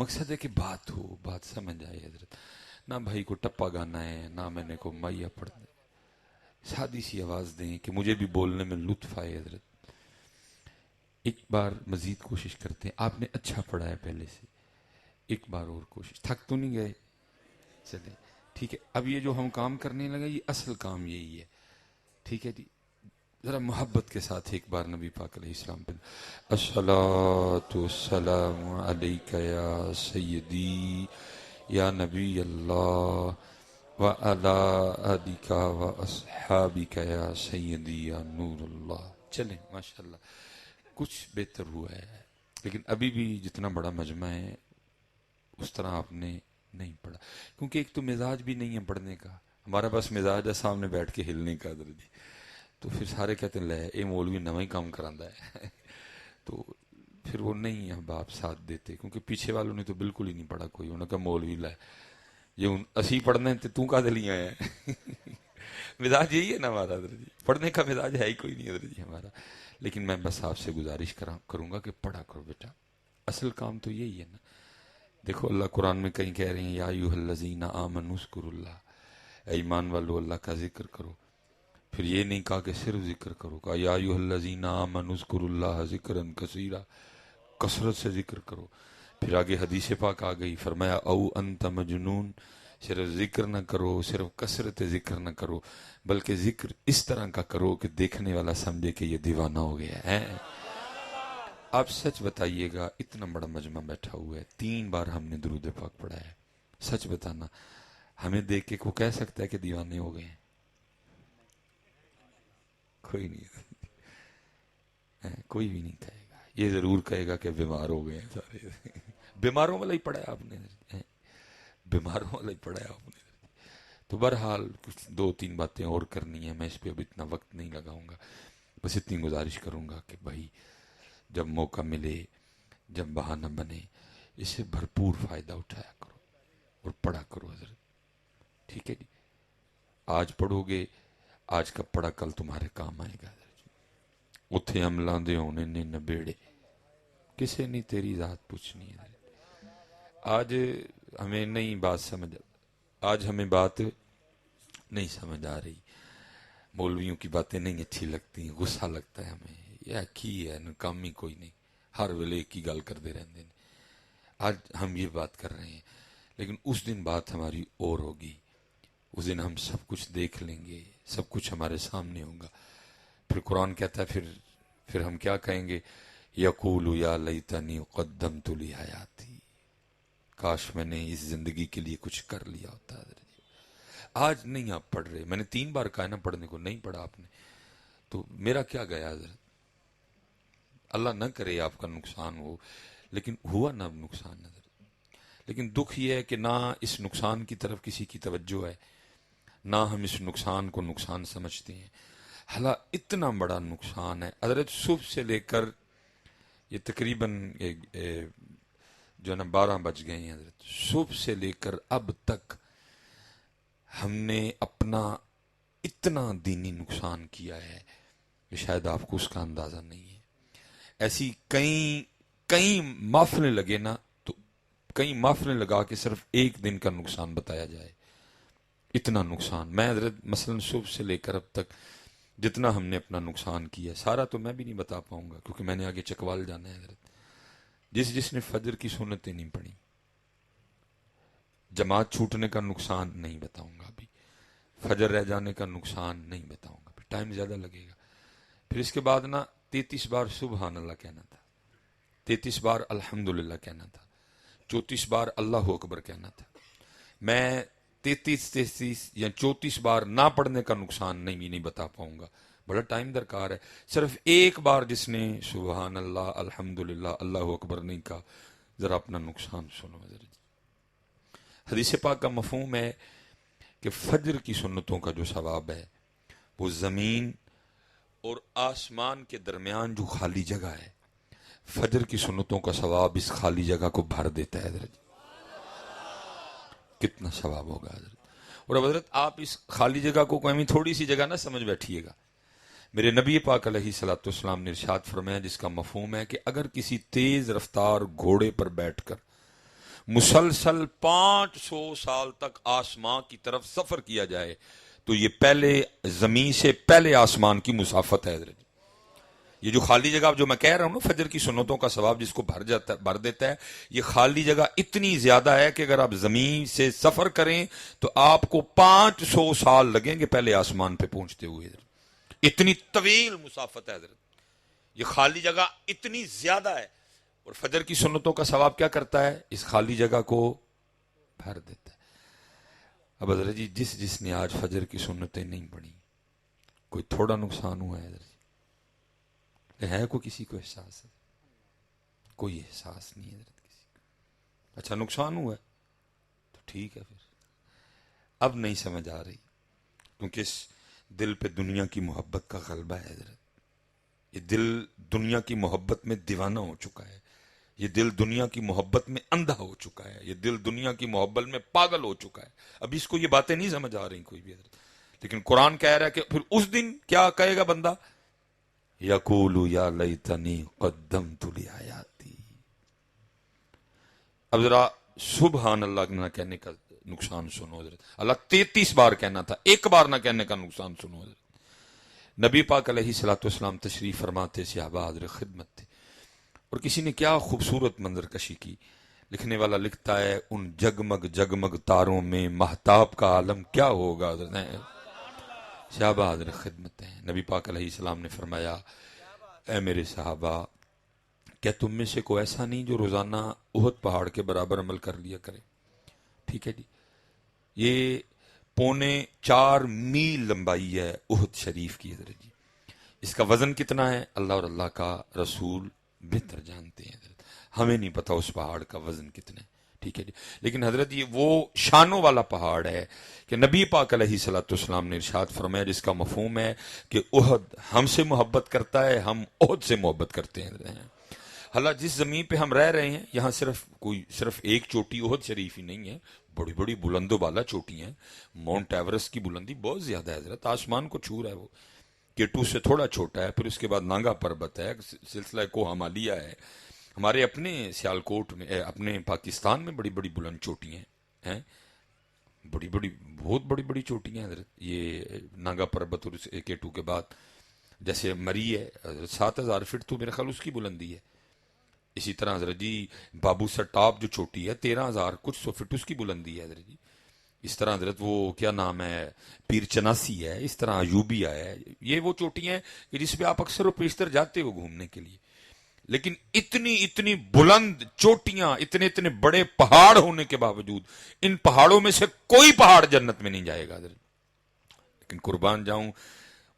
مقصد ہے کہ بات ہو، بات سمجھ آئے حضرت. نہ بھائی کو ٹپا گانا ہے، نہ میں نے کو مائیا پڑھنا، سادی سی آواز دیں کہ مجھے بھی بولنے میں لطف آئے حضرت. ایک بار مزید کوشش کرتے ہیں. آپ نے اچھا پڑھا ہے پہلے سے، ایک بار اور کوشش. تھک تو نہیں گئے؟ چلیں ٹھیک ہے. اب یہ جو ہم کام کرنے لگے یہ اصل کام یہی ہے. ٹھیک ہے جی، ذرا محبت کے ساتھ ایک بار نبی پاک علیہ السلام پہ الصلاۃ والسلام علیک یا سیدی یا نبی اللہ وعلی آلک واصحابک یا سیدی یا نور اللہ. چلیں ماشاءاللہ کچھ بہتر ہوا ہے، لیکن ابھی بھی جتنا بڑا مجمع ہے اس طرح آپ نے نہیں پڑھا، کیونکہ ایک تو مزاج بھی نہیں ہے پڑھنے کا. ہمارا بس مزاج ہے سامنے بیٹھ کے ہلنے کا حضرت جی. تو پھر سارے کہتے ہیں لے اے مولوی نواں ہی کام کراندا ہے. تو پھر وہ نہیں اب آپ ساتھ دیتے، کیونکہ پیچھے والوں نے تو بالکل ہی نہیں پڑھا. کوئی انہوں نے کہا مولوی لے یہ اسی پڑھنا ہے تو کا دلی آیا ہے. مزاج یہی ہے نا ہمارا حضرت جی، پڑھنے کا مزاج ہے ہی کوئی نہیں حضرت جی ہمارا. لیکن میں بس آپ سے گزارش کروں گا کہ پڑھا کرو بیٹا، اصل کام تو یہی ہے نا. دیکھو اللہ قرآن میں کہیں کہہ رہے ہیں یا ایھا الذین آمنوا اذکروا اللہ، اے ایمان والو اللہ کا ذکر کرو. پھر یہ نہیں کہا کہ صرف ذکر کرو، کہا یا ایھا الذین آمنوا اذکروا اللہ ذکرا کثیرا، کثرت سے ذکر کرو. پھر آگے حدیث پاک آ گئی، فرمایا او انت مجنون، صرف ذکر نہ کرو، صرف کثرت ذکر نہ کرو، بلکہ ذکر اس طرح کا کرو کہ دیکھنے والا سمجھے کہ یہ دیوانہ ہو گیا ہے. آپ سچ بتائیے گا، اتنا بڑا مجمع بیٹھا ہوا ہے، 3 بار ہم نے درود پاک پڑھا ہے. سچ بتانا ہمیں دیکھ کے کوئی کہہ سکتا ہے کہ دیوانے ہو گئے ہیں؟ کوئی نہیں، کوئی بھی نہیں کہے گا. یہ ضرور کہے گا کہ بیمار ہو گئے ہیں سارے. بیماروں والا ہی پڑھا ہے آپ نے، بیماروں والا ہی پڑھا ہے آپ نے. تو بہرحال کچھ 2-3 باتیں اور کرنی ہیں، میں اس پہ اب اتنا وقت نہیں لگاؤں گا. بس اتنی گزارش کروں گا کہ بھائی جب موقع ملے، جب بہانہ بنے، اس سے بھرپور فائدہ اٹھایا کرو اور پڑھا کرو حضرت. ٹھیک ہے جی، آج پڑھو گے، آج کا پڑھا کل تمہارے کام آئے گا حضرت جی. اتھے عملاں دے ہونے نے نبیڑے، کسے نہیں تیری ذات پوچھنی ہے. آج ہمیں نہیں بات سمجھ، آج ہمیں بات نہیں سمجھ آ رہی، مولویوں کی باتیں نہیں اچھی لگتی، غصہ لگتا ہے ہمیں. یہ کی ہے ناکامی کوئی نہیں، ہر ویلے ایک ہی گل کرتے رہتے ہیں. آج ہم یہ بات کر رہے ہیں، لیکن اس دن بات ہماری اور ہوگی. اس دن ہم سب کچھ دیکھ لیں گے، سب کچھ ہمارے سامنے ہوگا. پھر قرآن کہتا ہے پھر ہم کیا کہیں گے؟ یقول یا لیتنی قدمت لحیاتی، کاش میں نے اس زندگی کے لیے کچھ کر لیا ہوتا ہے. آج نہیں آپ پڑھ رہے، میں نے 3 بار کہا نا پڑھنے کو، نہیں پڑھا آپ نے تو میرا کیا گیا حضرت؟ اللہ نہ کرے آپ کا نقصان ہو، لیکن ہوا نہ نقصان حضرت. لیکن دکھ یہ ہے کہ نہ اس نقصان کی طرف کسی کی توجہ ہے، نہ ہم اس نقصان کو نقصان سمجھتے ہیں. حالا اتنا بڑا نقصان ہے حضرت. صبح سے لے کر یہ تقریباً جو ہے نا 12 بج گئے ہیں حضرت، صبح سے لے کر اب تک ہم نے اپنا اتنا دینی نقصان کیا ہے کہ شاید آپ کو اس کا اندازہ نہیں ہے. ایسی کئی محفلیں لگے نا، تو کئی محفلیں لگا کے صرف ایک دن کا نقصان بتایا جائے، اتنا نقصان. میں حضرت مثلا صبح سے لے کر اب تک جتنا ہم نے اپنا نقصان کیا، سارا تو میں بھی نہیں بتا پاؤں گا کیونکہ میں نے آگے چکوال جانا ہے حضرت. جس نے فجر کی سنتیں نہیں پڑھی، جماعت چھوٹنے کا نقصان نہیں بتاؤں گا ابھی، فجر رہ جانے کا نقصان نہیں بتاؤں گا، پھر ٹائم زیادہ لگے گا. پھر اس کے بعد نا 33 بار سبحان اللہ کہنا تھا، 33 بار الحمدللہ کہنا تھا، 34 بار اللہ اکبر کہنا تھا. میں 33 یا 34 بار نہ پڑھنے کا نقصان نہیں بتا پاؤں گا، بڑا ٹائم درکار ہے. صرف ایک بار جس نے سبحان اللہ الحمدللہ اللہ اکبر نہیں کہا، ذرا اپنا نقصان سنو حضرت. حدیث پاک کا مفہوم ہے کہ فجر کی سنتوں کا جو ثواب ہے وہ زمین اور آسمان کے درمیان جو خالی جگہ ہے، فجر کی سنتوں کا ثواب اس خالی جگہ کو بھر دیتا ہے حضرت. کتنا ثواب ہوگا حضرت. اور اب حضرت آپ اس خالی جگہ کو کوئی تھوڑی سی جگہ نہ سمجھ بیٹھیے گا. میرے نبی پاک علیہ صلاۃ والسلام نے ارشاد فرمایا، جس کا مفہوم ہے کہ اگر کسی تیز رفتار گھوڑے پر بیٹھ کر مسلسل 500 سال تک آسمان کی طرف سفر کیا جائے تو یہ پہلے زمین سے پہلے آسمان کی مسافت ہے حضرت. یہ جو خالی جگہ جو میں کہہ رہا ہوں نا فجر کی سنتوں کا ثواب جس کو بھر دیتا ہے، یہ خالی جگہ اتنی زیادہ ہے کہ اگر آپ زمین سے سفر کریں تو آپ کو 500 سال لگیں گے پہلے آسمان پہ پہنچتے ہوئے. اتنی طویل مسافت ہے حضرت. یہ خالی جگہ اتنی زیادہ ہے اور فجر کی سنتوں کا ثواب کیا کرتا ہے؟ اس خالی جگہ کو بھر دیتا ہے. اب حضرت جی جس نے آج فجر کی سنتیں نہیں پڑھی کوئی تھوڑا نقصان ہوا ہے حضرت جی؟ ہے کوئی کسی کو احساس ہے؟ کوئی احساس نہیں ہے حضرت کسی کو. اچھا نقصان ہوا ہے تو ٹھیک ہے، پھر اب نہیں سمجھ آ رہی کیونکہ اس دل پہ دنیا کی محبت کا غلبہ ہے حضرت. یہ دل دنیا کی محبت میں دیوانہ ہو چکا ہے، یہ دل دنیا کی محبت میں اندھا ہو چکا ہے، یہ دل دنیا کی محبت میں پاگل ہو چکا ہے. اب اس کو یہ باتیں نہیں سمجھ آ رہی کوئی بھی حضرت. لیکن قرآن کہہ رہا ہے کہ پھر اس دن کیا کہے گا بندہ؟ یقول یا لیتنی قدمت لحیاتی. اب ذرا سبحان اللہ نہ کہنے کا نقصان سنو حضرت. اللہ 33 بار کہنا تھا، ایک بار نہ کہنے کا نقصان سنو حضرت. نبی پاک علیہ الصلوۃ والسلام تشریف فرماتے، صحابہ حاضر خدمت تھے اور کسی نے کیا خوبصورت منظر کشی کی. لکھنے والا لکھتا ہے ان جگمگ جگمگ تاروں میں مہتاب کا عالم کیا ہوگا. صحابہ حاضر خدمت ہیں. نبی پاک علیہ السلام نے فرمایا اے میرے صحابہ کیا تم میں سے کوئی ایسا نہیں جو روزانہ احد پہاڑ کے برابر عمل کر لیا کرے؟ ٹھیک ہے جی. یہ 4.25 میل لمبائی ہے احد شریف کی حضرت جی. اس کا وزن کتنا ہے اللہ اور اللہ کا رسول بہتر جانتے ہیں حضرت. ہمیں نہیں پتا اس پہاڑ کا وزن کتنا ہے. ٹھیک ہے جی. لیکن حضرت یہ وہ شانوں والا پہاڑ ہے کہ نبی پاک علیہ الصلوۃ والسلام نے ارشاد فرمایا جس کا مفہوم ہے کہ احد ہم سے محبت کرتا ہے، ہم احد سے محبت کرتے ہیں. حالانکہ جس زمین پہ ہم رہ رہے ہیں یہاں صرف ایک چوٹی احد شریف ہی نہیں ہے، بڑی بڑی بلند و بالا چوٹی ہیں. ماؤنٹ ایورسٹ کی بلندی بہت زیادہ ہے حضرت، آسمان کو چھو رہا ہے. وہ کیٹو سے تھوڑا چھوٹا ہے. پھر اس کے بعد نانگا پربت ہے، سلسلہ کو ہمالیہ ہے. ہمارے اپنے سیالکوٹ میں اپنے پاکستان میں بڑی بڑی بلند چوٹیاں ہیں، بڑی بڑی بہت بڑی بڑی چوٹیاں حضرت. یہ نانگا پربت اور کیٹو کے بعد جیسے مری ہے 7,000 فٹ تو میرے خیال اس کی بلندی ہے. اسی طرح حضرت جی بابو سر ٹاپ جو چوٹی ہے 13,000 کچھ سو فٹ اس کی بلندی ہے حضرت جی. اس طرح حضرت وہ کیا نام ہے پیر چناسی ہے، اس طرح ایوبیہ ہے. یہ وہ چوٹیاں ہیں جس پہ آپ اکثر و بیشتر جاتے ہو گھومنے کے لیے. لیکن اتنی بلند چوٹیاں، اتنے بڑے پہاڑ ہونے کے باوجود ان پہاڑوں میں سے کوئی پہاڑ جنت میں نہیں جائے گا حضرت. لیکن قربان جاؤں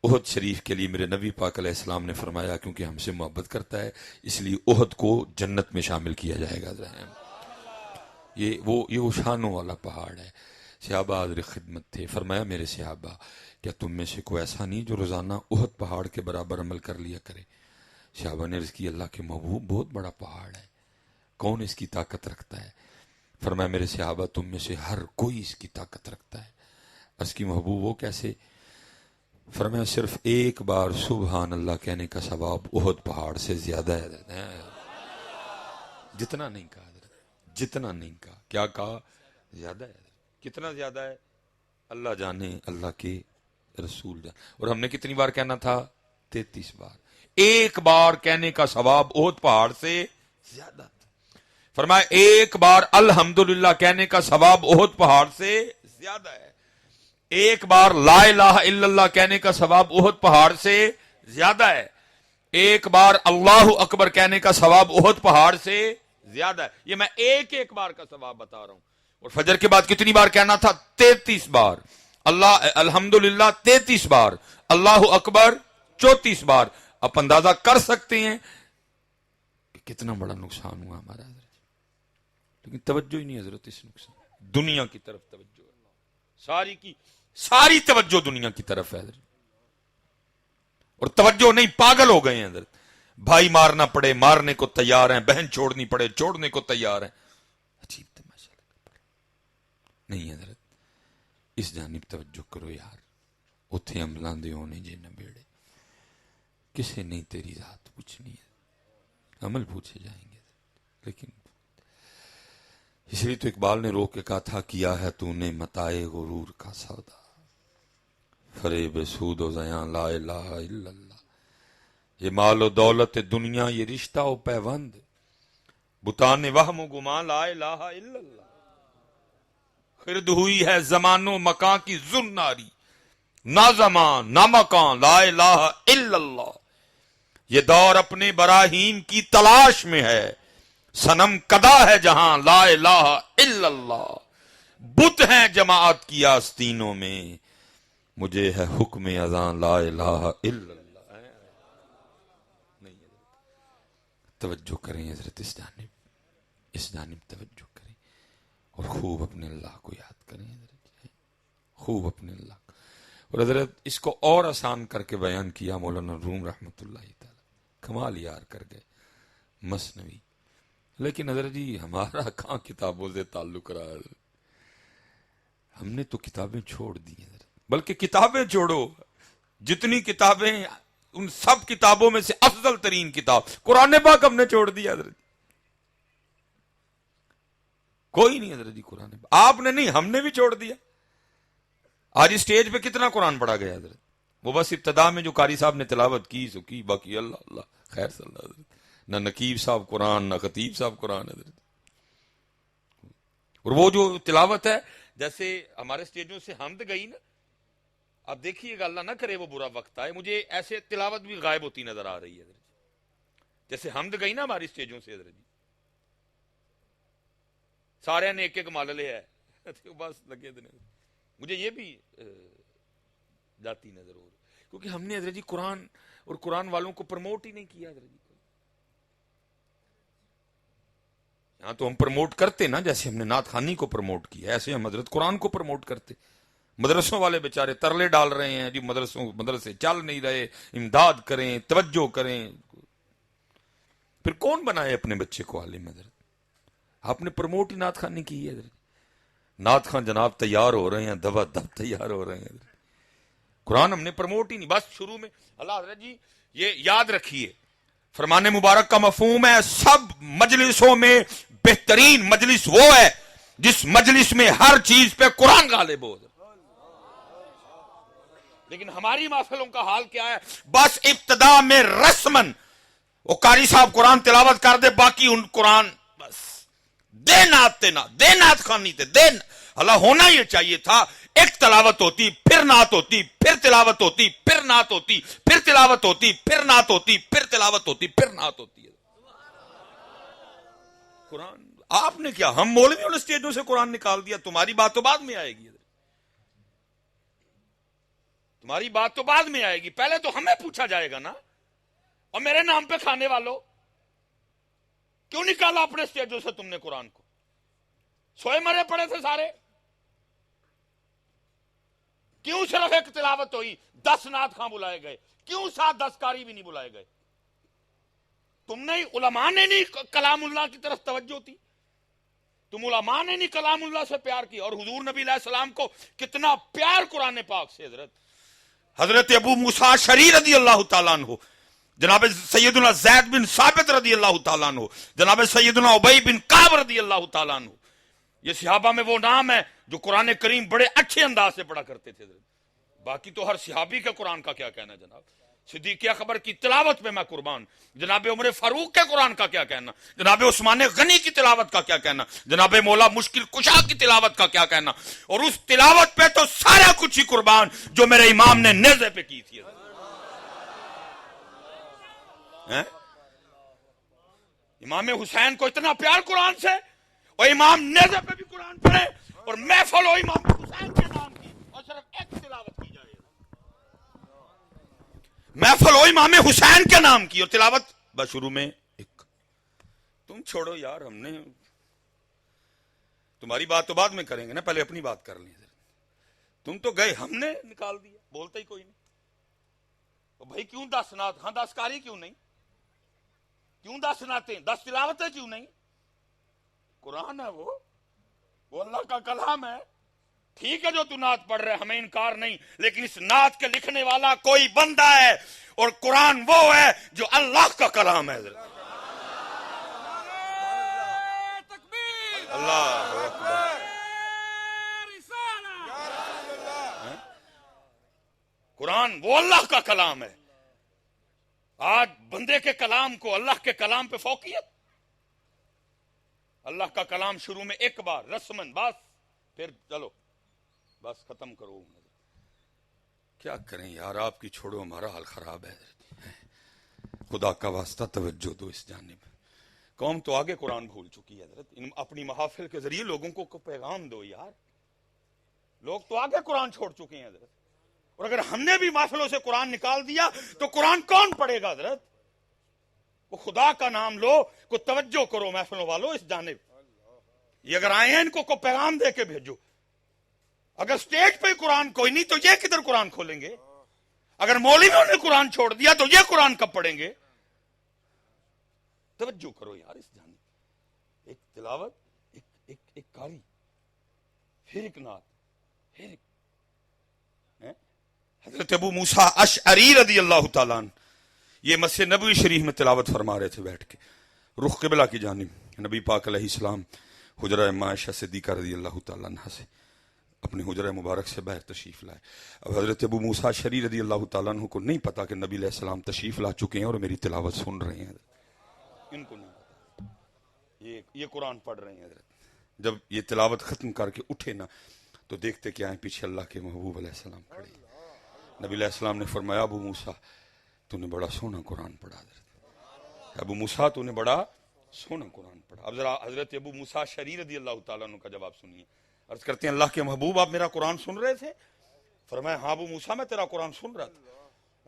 احد شریف کے لیے میرے نبی پاک علیہ السلام نے فرمایا کیونکہ ہم سے محبت کرتا ہے اس لیے احد کو جنت میں شامل کیا جائے گا. یہ وہ شانوں والا پہاڑ ہے. صحابہ حاضر خدمت تھے. فرمایا میرے صحابہ کیا تم میں سے کوئی ایسا نہیں جو روزانہ احد پہاڑ کے برابر عمل کر لیا کرے؟ صحابہ نے عرض کی اللہ کے محبوب بہت بڑا پہاڑ ہے، کون اس کی طاقت رکھتا ہے؟ فرمایا میرے صحابہ تم میں سے ہر کوئی اس کی طاقت رکھتا ہے. عرض کی محبوب وہ کیسے؟ فرمایا صرف ایک بار سبحان اللہ کہنے کا ثواب احد پہاڑ سے زیادہ ہے. جتنا نہیں کہا حضرت، جتنا نہیں کہا. کیا کہا؟ زیادہ ہے. کتنا زیادہ ہے اللہ جانے، اللہ کے رسول جانے. اور ہم نے کتنی بار کہنا تھا؟ 33 بار. ایک بار کہنے کا ثواب احد پہاڑ سے زیادہ تھا. فرمایا ایک بار الحمدللہ کہنے کا ثواب احد پہاڑ سے زیادہ ہے. ایک بار لا الہ الا اللہ کہنے کا ثواب احد پہاڑ سے زیادہ ہے. ایک بار اللہ اکبر کہنے کا ثواب احد پہاڑ سے زیادہ ہے. یہ میں ایک بار کا ثواب بتا رہا ہوں. اور فجر کے بعد کتنی بار کہنا تھا؟ 33 بار. اللہ الحمدللہ 33 بار، اللہ اکبر 34 بار. آپ اندازہ کر سکتے ہیں کہ کتنا بڑا نقصان ہوا ہمارا حضرت. لیکن توجہ ہی نہیں حضرت اس نقصان. دنیا کی طرف توجہ ہے، ساری توجہ دنیا کی طرف ہے حضرت. اور توجہ نہیں، پاگل ہو گئے ہیں حضرت. بھائی مارنا پڑے مارنے کو تیار ہیں، بہن چھوڑنی پڑے چھوڑنے کو تیار ہیں. عجیب تماشا نہیں حضرت. اس جانب توجہ کرو یار. اتھے عملاں دے ہونے جے نہ بیڑے، کسے نہیں تیری ذات پوچھنی ہے، عمل پوچھے جائیں گے. لیکن اس لیے تو اقبال نے روک کے کہا تھا کیا ہے تو نے متائے غرور کا سودا، فریب سود و زیاں لا الہ الا اللہ، یہ مال و دولت دنیا یہ رشتہ و پیوند، بتانے وہم و گمان لا الہ الا اللہ، خرد ہوئی ہے زمان و مکان کی زناری، نہ زمان نہ مکان لا الہ الا اللہ، یہ دور اپنے براہیم کی تلاش میں ہے، صنم کدا ہے جہاں لا الہ الا اللہ، بت ہیں جماعت کی آستینوں میں، مجھے ہے حکم اذان لا الہ الا اللہ۔ نہیں، توجہ کریں حضرت، اس جانب توجہ کریں اور خوب اپنے اللہ کو یاد کریں حضرت، خوب اپنے اللہ کو۔ اور حضرت اس کو اور آسان کر کے بیان کیا مولانا روم رحمۃ اللہ تعالی، کمال یار کر گئے مثنوی۔ لیکن حضرت جی ہمارا کہاں کتابوں سے تعلق رہا ہے، ہم نے تو کتابیں چھوڑ دی ہیں حضرت، بلکہ کتابیں چھوڑو، جتنی کتابیں ان سب کتابوں میں سے افضل ترین کتاب قرآن پاک ہم نے چھوڑ دیا حضرت، کوئی نہیں حضرت جی قرآن پاک، آپ نے نہیں ہم نے بھی چھوڑ دیا۔ آج اسٹیج پہ کتنا قرآن پڑھا گیا حضرت، وہ بس ابتدا میں جو قاری صاحب نے تلاوت کی سو کی، باقی اللہ اللہ خیر صلی اللہ حضرت، نہ نقیب صاحب قرآن نہ خطیب صاحب قرآن حضرت۔ اور وہ جو تلاوت ہے، جیسے ہمارے اسٹیجوں سے حمد گئی نا، اب دیکھیے گا اللہ نہ کرے وہ برا وقت آئے، مجھے ایسے تلاوت بھی غائب ہوتی نظر آ رہی ہے حضرت، جیسے حمد گئی نا ہماری اسٹیجوں سے حضرت جی، سارے نے ایک ایک مال لے ہے بس لگے دنے، مجھے یہ بھی جاتی نظر ہو رہی، کیونکہ ہم نے حضرت جی قرآن اور قرآن والوں کو پروموٹ ہی نہیں کیا حضرت جی۔ یہاں تو ہم پروموٹ کرتے نا، جیسے ہم نے نعت خوانی کو پروموٹ کیا، ایسے ہم حضرت قرآن کو پروموٹ کرتے۔ مدرسوں والے بیچارے ترلے ڈال رہے ہیں جی، مدرسے چل نہیں رہے، امداد کریں، توجہ کریں۔ پھر کون بنائے اپنے بچے کو عالم حضرت؟ آپ نے پروموٹ ہی نعت خوانی کی ہے حضرت، نعت خان جناب تیار ہو رہے ہیں، دبا دب تیار ہو رہے ہیں، قرآن ہم نے پروموٹ ہی نہیں۔ بس شروع میں اللہ حضرت جی یہ یاد رکھیے، فرمان مبارک کا مفہوم ہے سب مجلسوں میں بہترین مجلس وہ ہے جس مجلس میں ہر چیز پہ قرآن غالب ہو۔ لیکن ہماری محفلوں کا حال کیا ہے، بس ابتدا میں رسمن وہ قاری صاحب قرآن تلاوت کر دے، باقی ان قرآن بس دے نعت خوانی تے دے۔ اللہ ہونا یہ چاہیے تھا، ایک تلاوت ہوتی پھر نعت ہوتی، پھر تلاوت ہوتی پھر نعت ہوتی، پھر تلاوت ہوتی پھر نعت ہوتی، پھر تلاوت ہوتی پھر نعت ہوتی ہے قرآن۔ آپ نے کیا، ہم مولویوں نے اسٹیجوں سے قرآن نکال دیا، تمہاری بات تو بعد میں آئے گی، تمہاری بات تو بعد میں آئے گی، پہلے تو ہمیں پوچھا جائے گا نا۔ اور میرے نام پہ کھانے والوں کیوں نکالا اپنے اسٹیجوں سے تم نے قرآن کو؟ سوئے مرے پڑے تھے سارے، کیوں صرف ایک تلاوت ہوئی؟ 10 نعت خاں بلائے گئے، کیوں 7-10 قاری بھی نہیں بلائے گئے؟ تم نے علماء نے نہیں کلام اللہ کی طرف توجہ تھی، تم علماء نے نہیں کلام اللہ سے پیار کیا۔ اور حضور نبی علیہ السلام کو کتنا پیار قرآن پاک سے حضرت ابو موسیٰ شری رضی اللہ تعالیٰ عنہ، جناب سیدنا زید بن ثابت رضی اللہ تعالیٰ عنہ، جناب سیدنا ابی بن کعب رضی اللہ تعالیٰ عنہ، یہ صحابہ میں وہ نام ہے جو قرآن کریم بڑے اچھے انداز سے پڑھا کرتے تھے۔ باقی تو ہر صحابی کے قرآن کا کیا کہنا جناب، صدیق اکبر کی تلاوت پہ میں قربان، جناب عمر فاروق کے قرآن کا کیا کہنا، جناب عثمان غنی کی تلاوت کا کیا کہنا، جناب مولا مشکل کشا کی تلاوت کا کیا کہنا، اور اس تلاوت پہ تو سارا کچھ ہی قربان جو میرے امام نے نیزے پہ کی تھی۔ امام حسین کو اتنا پیار قرآن سے، اور امام نیزے پہ بھی قرآن پڑھے، اور محفل ہو امام حسین کے نام کی اور صرف ایک تلاوت کی جائے، محفل ہو امام حسین کے نام کی اور تلاوت بس شروع میں ایک۔ تم چھوڑو یار، ہم نے تمہاری بات تو بعد میں کریں گے نا، پہلے اپنی بات کر لیں۔ تم تو گئے، ہم نے نکال دیا، بولتا ہی کوئی نہیں۔ تو بھائی کیوں 10 نعت، ہاں 10 قاری کیوں نہیں، کیوں 10 نعتیں، 10 تلاوتیں کیوں نہیں؟ قرآن ہے وہ اللہ کا کلام ہے۔ ٹھیک ہے جو تو نعت پڑھ رہے، ہمیں انکار نہیں، لیکن اس نعت کے لکھنے والا کوئی بندہ ہے، اور قرآن وہ ہے جو اللہ کا کلام ہے۔ اللہ قرآن وہ اللہ کا کلام ہے. آج بندے کے کلام کو اللہ کے کلام پہ فوقیت. اللہ کا کلام شروع میں ایک بار رسمن بس، پھر چلو بس ختم کرو. کیا کریں یار، آپ کی چھوڑو، ہمارا حال خراب ہے. خدا کا واسطہ توجہ دو اس جانب. قوم تو آگے قرآن بھول چکی ہے حضرت. اپنی محافل کے ذریعے لوگوں کو پیغام دو یار. لوگ تو آگے قرآن چھوڑ چکے ہیں حضرت. اور اگر ہم نے بھی محفلوں سے قرآن نکال دیا تو قرآن کون پڑھے گا حضرت؟ وہ خدا کا نام لو، کو توجہ کرو محفلوں والو اس جانب. یہ اگر آئے ہیں ان کو پیغام دے کے بھیجو. اگر سٹیج پہ قرآن کوئی نہیں تو یہ کدھر قرآن کھولیں گے؟ اگر مولویوں نے قرآن چھوڑ دیا تو یہ قرآن کب پڑھیں گے؟ توجہ کرو یار اس جانب. ایک تلاوت، ایک قاری، پھر ایک نعت، پھر ایک. حضرت ابو موسیٰ اشعری رضی اللہ تعالیٰ عنہ یہ مسجد نبوی شریف میں تلاوت فرما رہے تھے بیٹھ کے رخ قبلہ کی جانب. نبی پاک علیہ السلام حجرہ عائشہ صدیقہ رضی اللہ تعالیٰ عنہ سے اپنے حجرہ مبارک سے باہر تشریف لائے. اب حضرت ابو موسیٰ اشعری رضی اللہ تعالیٰ عنہ کو نہیں پتا کہ نبی علیہ السلام تشریف لا چکے ہیں اور میری تلاوت سن رہے ہیں. ان کو نہیں پتا یہ قرآن پڑھ رہے ہیں حضرت. جب یہ تلاوت ختم کر کے اٹھے نا تو دیکھتے کیا ہیں، پیچھے اللہ کے محبوب علیہ السلام کھڑے. نبی علیہ السلام نے فرمایا ابو موسیٰ تو نے بڑا سونا قرآن پڑھا. حضرت ابو موسیٰ تو نے بڑا سونا قرآن پڑھا. اب ذرا حضرت ابو موسیٰ اشعری رضی اللہ تعالیٰ عنہ کا جواب سنیے. عرض کرتے ہیں اللہ کے محبوب آپ میرا قرآن سن رہے تھے؟ فرمایا ہاں ابو موسیٰ میں تیرا قرآن سن رہا تھا.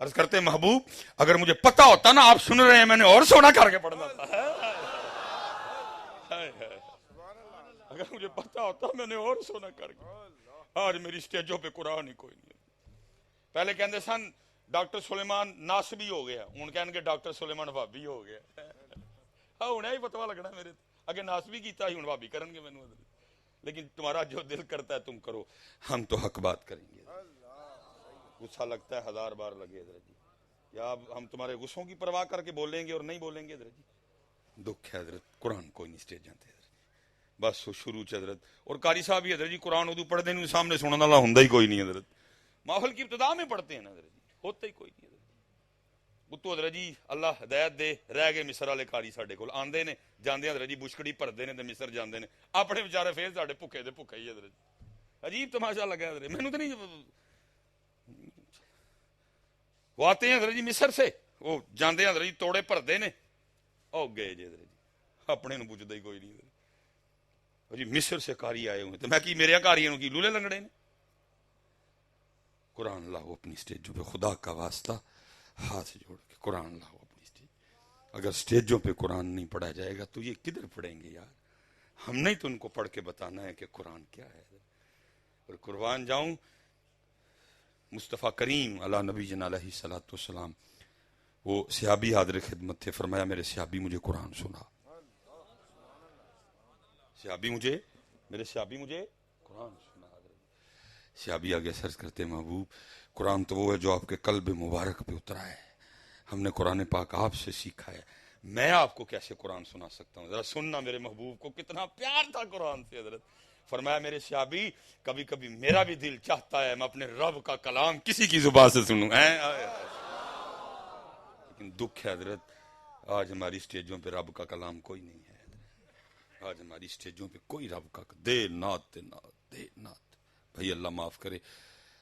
عرض کرتے ہیں محبوب اگر مجھے پتا ہوتا نا آپ سن رہے ہیں میں نے اور سونا کر کے پڑھنا تھا. اگر مجھے پتا ہوتا میں نے اور سونا کر کے. آج میری سٹیجوں پہ قرآن ہی کوئی نہیں. پہلے کہندے سن ڈاکٹر سلیمان ناسبی ہو گیا، ہوں کہن گے ڈاکٹر سلیمان وہابی ہو گیا. ہاں ہوں ہی فتوا لگنا میرے اگے ناسبی کیتا ہی ہوں وہابی کرن گے مینوں. لیکن تمہارا جو دل کرتا ہے تم کرو، ہم تو حق بات کریں گے. غصہ لگتا ہے 1000 بار لگے حضرت جی. یا ہم تمہارے غصوں کی پرواہ کر کے بولیں گے اور نہیں بولیں گے حضرت جی؟ دکھ ہے حضرت، قرآن کوئی نہیں سٹیج جانتے حضرت. بس شروع چ حضرت اور قاری صاحب ہی حضرت جی قرآن اردو پڑھتے ہیں سامنے سننے والا ہوندا ہی کوئی نہیں حضرت. ماحول کی ابتدا میں پڑھتے ہیں حضرت جی، ہوتا ہی کوئی نہیں حضرت. بتو حضرت جی اللہ ہدایت دے رہ گئے مصر والے قاری ساڈے کول آندے نے جاندے حضرت جی بشکڑی بھردے نے تے مصر جاندے نے اپنے بیچارے پھر ساڈے بھوکے دے بھوکے ہی حضرت. عجیب تماشا لگا حضرت. مینوں تے نہیں وہ آتے ہیں حضرت جی مصر سے، وہ جاندے حضرت جی توڑے بھردے نے او گئے جی حضرت جی اپنے نوں پوچھدا ہی کوئی نہیں حضرت جی. مصر سے قاری آئے ہوئے تو میں کی میرے قاریوں نوں کی لولے لنگڑے نے. قرآن لاؤ اپنی سٹیجوں پہ، خدا کا واسطہ ہاتھ جوڑ کے قرآن لاؤ اپنی سٹیج. اگر سٹیجوں پہ قرآن نہیں پڑھا جائے گا تو یہ کدھر پڑھیں گے یار؟ ہم نے تو ان کو پڑھ کے بتانا ہے کہ قرآن کیا ہے. اور قربان جاؤں مصطفیٰ کریم علی نبی جنا علیہ الصلوۃ والسلام وہ صحابی حاضر خدمت تھے. فرمایا میرے صحابی مجھے قرآن سنا. میرے صحابی مجھے قرآن سنا. صحابی آگے سرچ کرتے محبوب قرآن تو وہ ہے جو آپ کے قلب مبارک پہ اترا ہے. ہم نے قرآن پاک آپ سے سیکھا ہے. میں آپ کو کیسے قرآن سنا سکتا ہوں؟ ذرا سننا میرے محبوب کو کتنا پیار تھا قرآن سے حضرت. فرمایا میرے صحابی کبھی کبھی میرا بھی دل چاہتا ہے میں اپنے رب کا کلام کسی کی زبان سے سنوں. لیکن دکھ ہے حضرت آج ہماری سٹیجوں پہ رب کا کلام کوئی نہیں ہے. آج ہماری سٹیجوں پہ کوئی رب کا دے نعت دے نعت. بھائی اللہ معاف کرے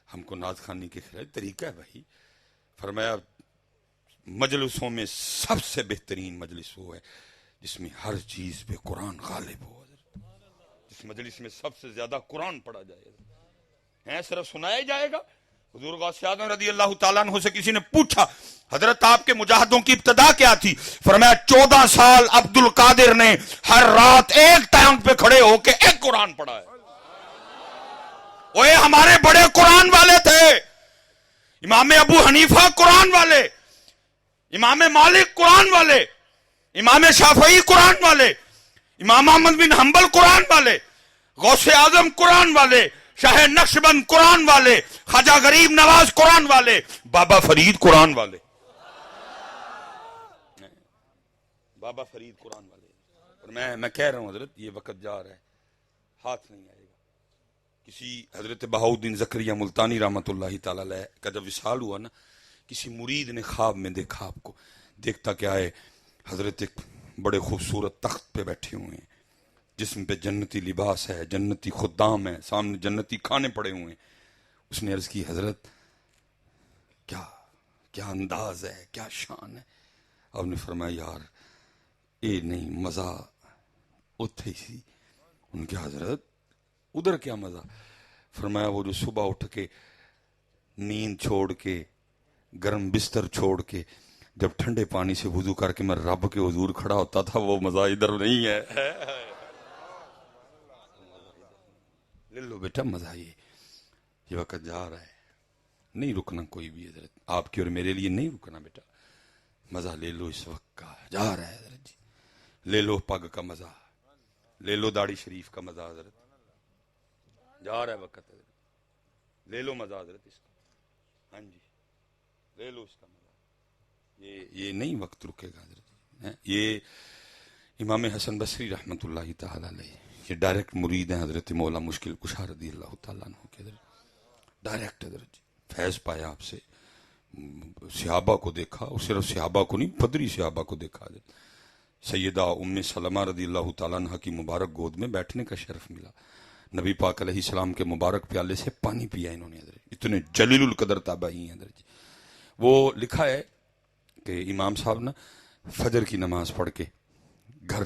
ہم کو نعت خوانی کے خلاف طریقہ ہے بھائی. فرمایا مجلسوں میں سب سے بہترین مجلس وہ ہے جس میں ہر چیز پہ قرآن غالب ہو. جس مجلس میں سب سے زیادہ قرآن پڑھا جائے صرف سنایا جائے گا. حضور غوث اعظم رضی اللہ تعالیٰ عنہ سے کسی نے پوچھا حضرت آپ کے مجاہدوں کی ابتدا کیا تھی؟ فرمایا 14 سال عبد القادر نے ہر رات ایک ٹانگ پہ کھڑے ہو کے ایک قرآن پڑھا ہے. وہ ہمارے بڑے قرآن والے تھے. امام ابو حنیفہ قرآن والے، امام مالک قرآن والے، امام شافعی قرآن والے، امام احمد بن حنبل قرآن والے، غوث اعظم قرآن والے، شاہ نقشبند قرآن والے، خواجہ غریب نواز قرآن والے، بابا فرید قرآن والے. بابا فرید قرآن والے. اور میں کہہ رہا ہوں حضرت یہ وقت جا رہا ہے، ہاتھ نہیں آئے گا. کسی حضرت بہاؤدین زکریہ ملتانی رحمۃ اللہ تعالی علیہ کا جب وصال ہوا نا، کسی مرید نے خواب میں دیکھا آپ کو، دیکھتا کیا ہے، حضرت ایک بڑے خوبصورت تخت پہ بیٹھے ہوئے ہیں، جسم پہ جنتی لباس ہے، جنتی خدام ہے، سامنے جنتی کھانے پڑے ہوئے ہیں۔ اس نے عرض کی حضرت کیا انداز ہے، کیا شان ہے۔ آپ نے فرمایا یار اے نہیں مزہ اتھے سی۔ ان کے حضرت ادھر کیا مزہ؟ فرمایا وہ جو صبح اٹھ کے نیند چھوڑ کے گرم بستر چھوڑ کے جب ٹھنڈے پانی سے وضو کر کے میں رب کے حضور کھڑا ہوتا تھا، وہ مزہ ادھر نہیں ہے۔ لے لو بیٹا مزہ، یہ وقت جا رہا ہے، نہیں رکنا کوئی بھی حضرت، آپ کی اور میرے لیے نہیں رکنا بیٹا، مزہ لے لو اس وقت کا، جا رہا ہے حضرت جی۔ لے لو پگ کا مزہ، لے لو داڑھی شریف کا مزہ حضرت، جا رہا ہے وقت حضرت، لے لو مزہ حضرت اس کا، ہاں جی لے لو اس کا مزہ، یہ نہیں وقت رکے گا حضرت۔ یہ امام حسن بصری رحمۃ اللہ تعالی علیہ، یہ ڈائریکٹ مرید ہیں حضرت مولا مشکل کشا رضی اللہ تعالیٰ عنہ کے، حضرت ڈائریکٹ حضرت جی فیض پایا آپ سے، صحابہ کو دیکھا، اور صرف صحابہ کو نہیں، پدری صحابہ کو دیکھا حضرت۔ سیدہ ام سلمہ رضی اللہ تعالیٰ عنہ کی مبارک گود میں بیٹھنے کا شرف ملا، نبی پاک علیہ السلام کے مبارک پیالے سے پانی پیا انہوں نے حضرت، اتنے جلیل القدر تابعی ہیں حضرت جی۔ وہ لکھا ہے کہ امام صاحب نا فجر کی نماز پڑھ کے گھر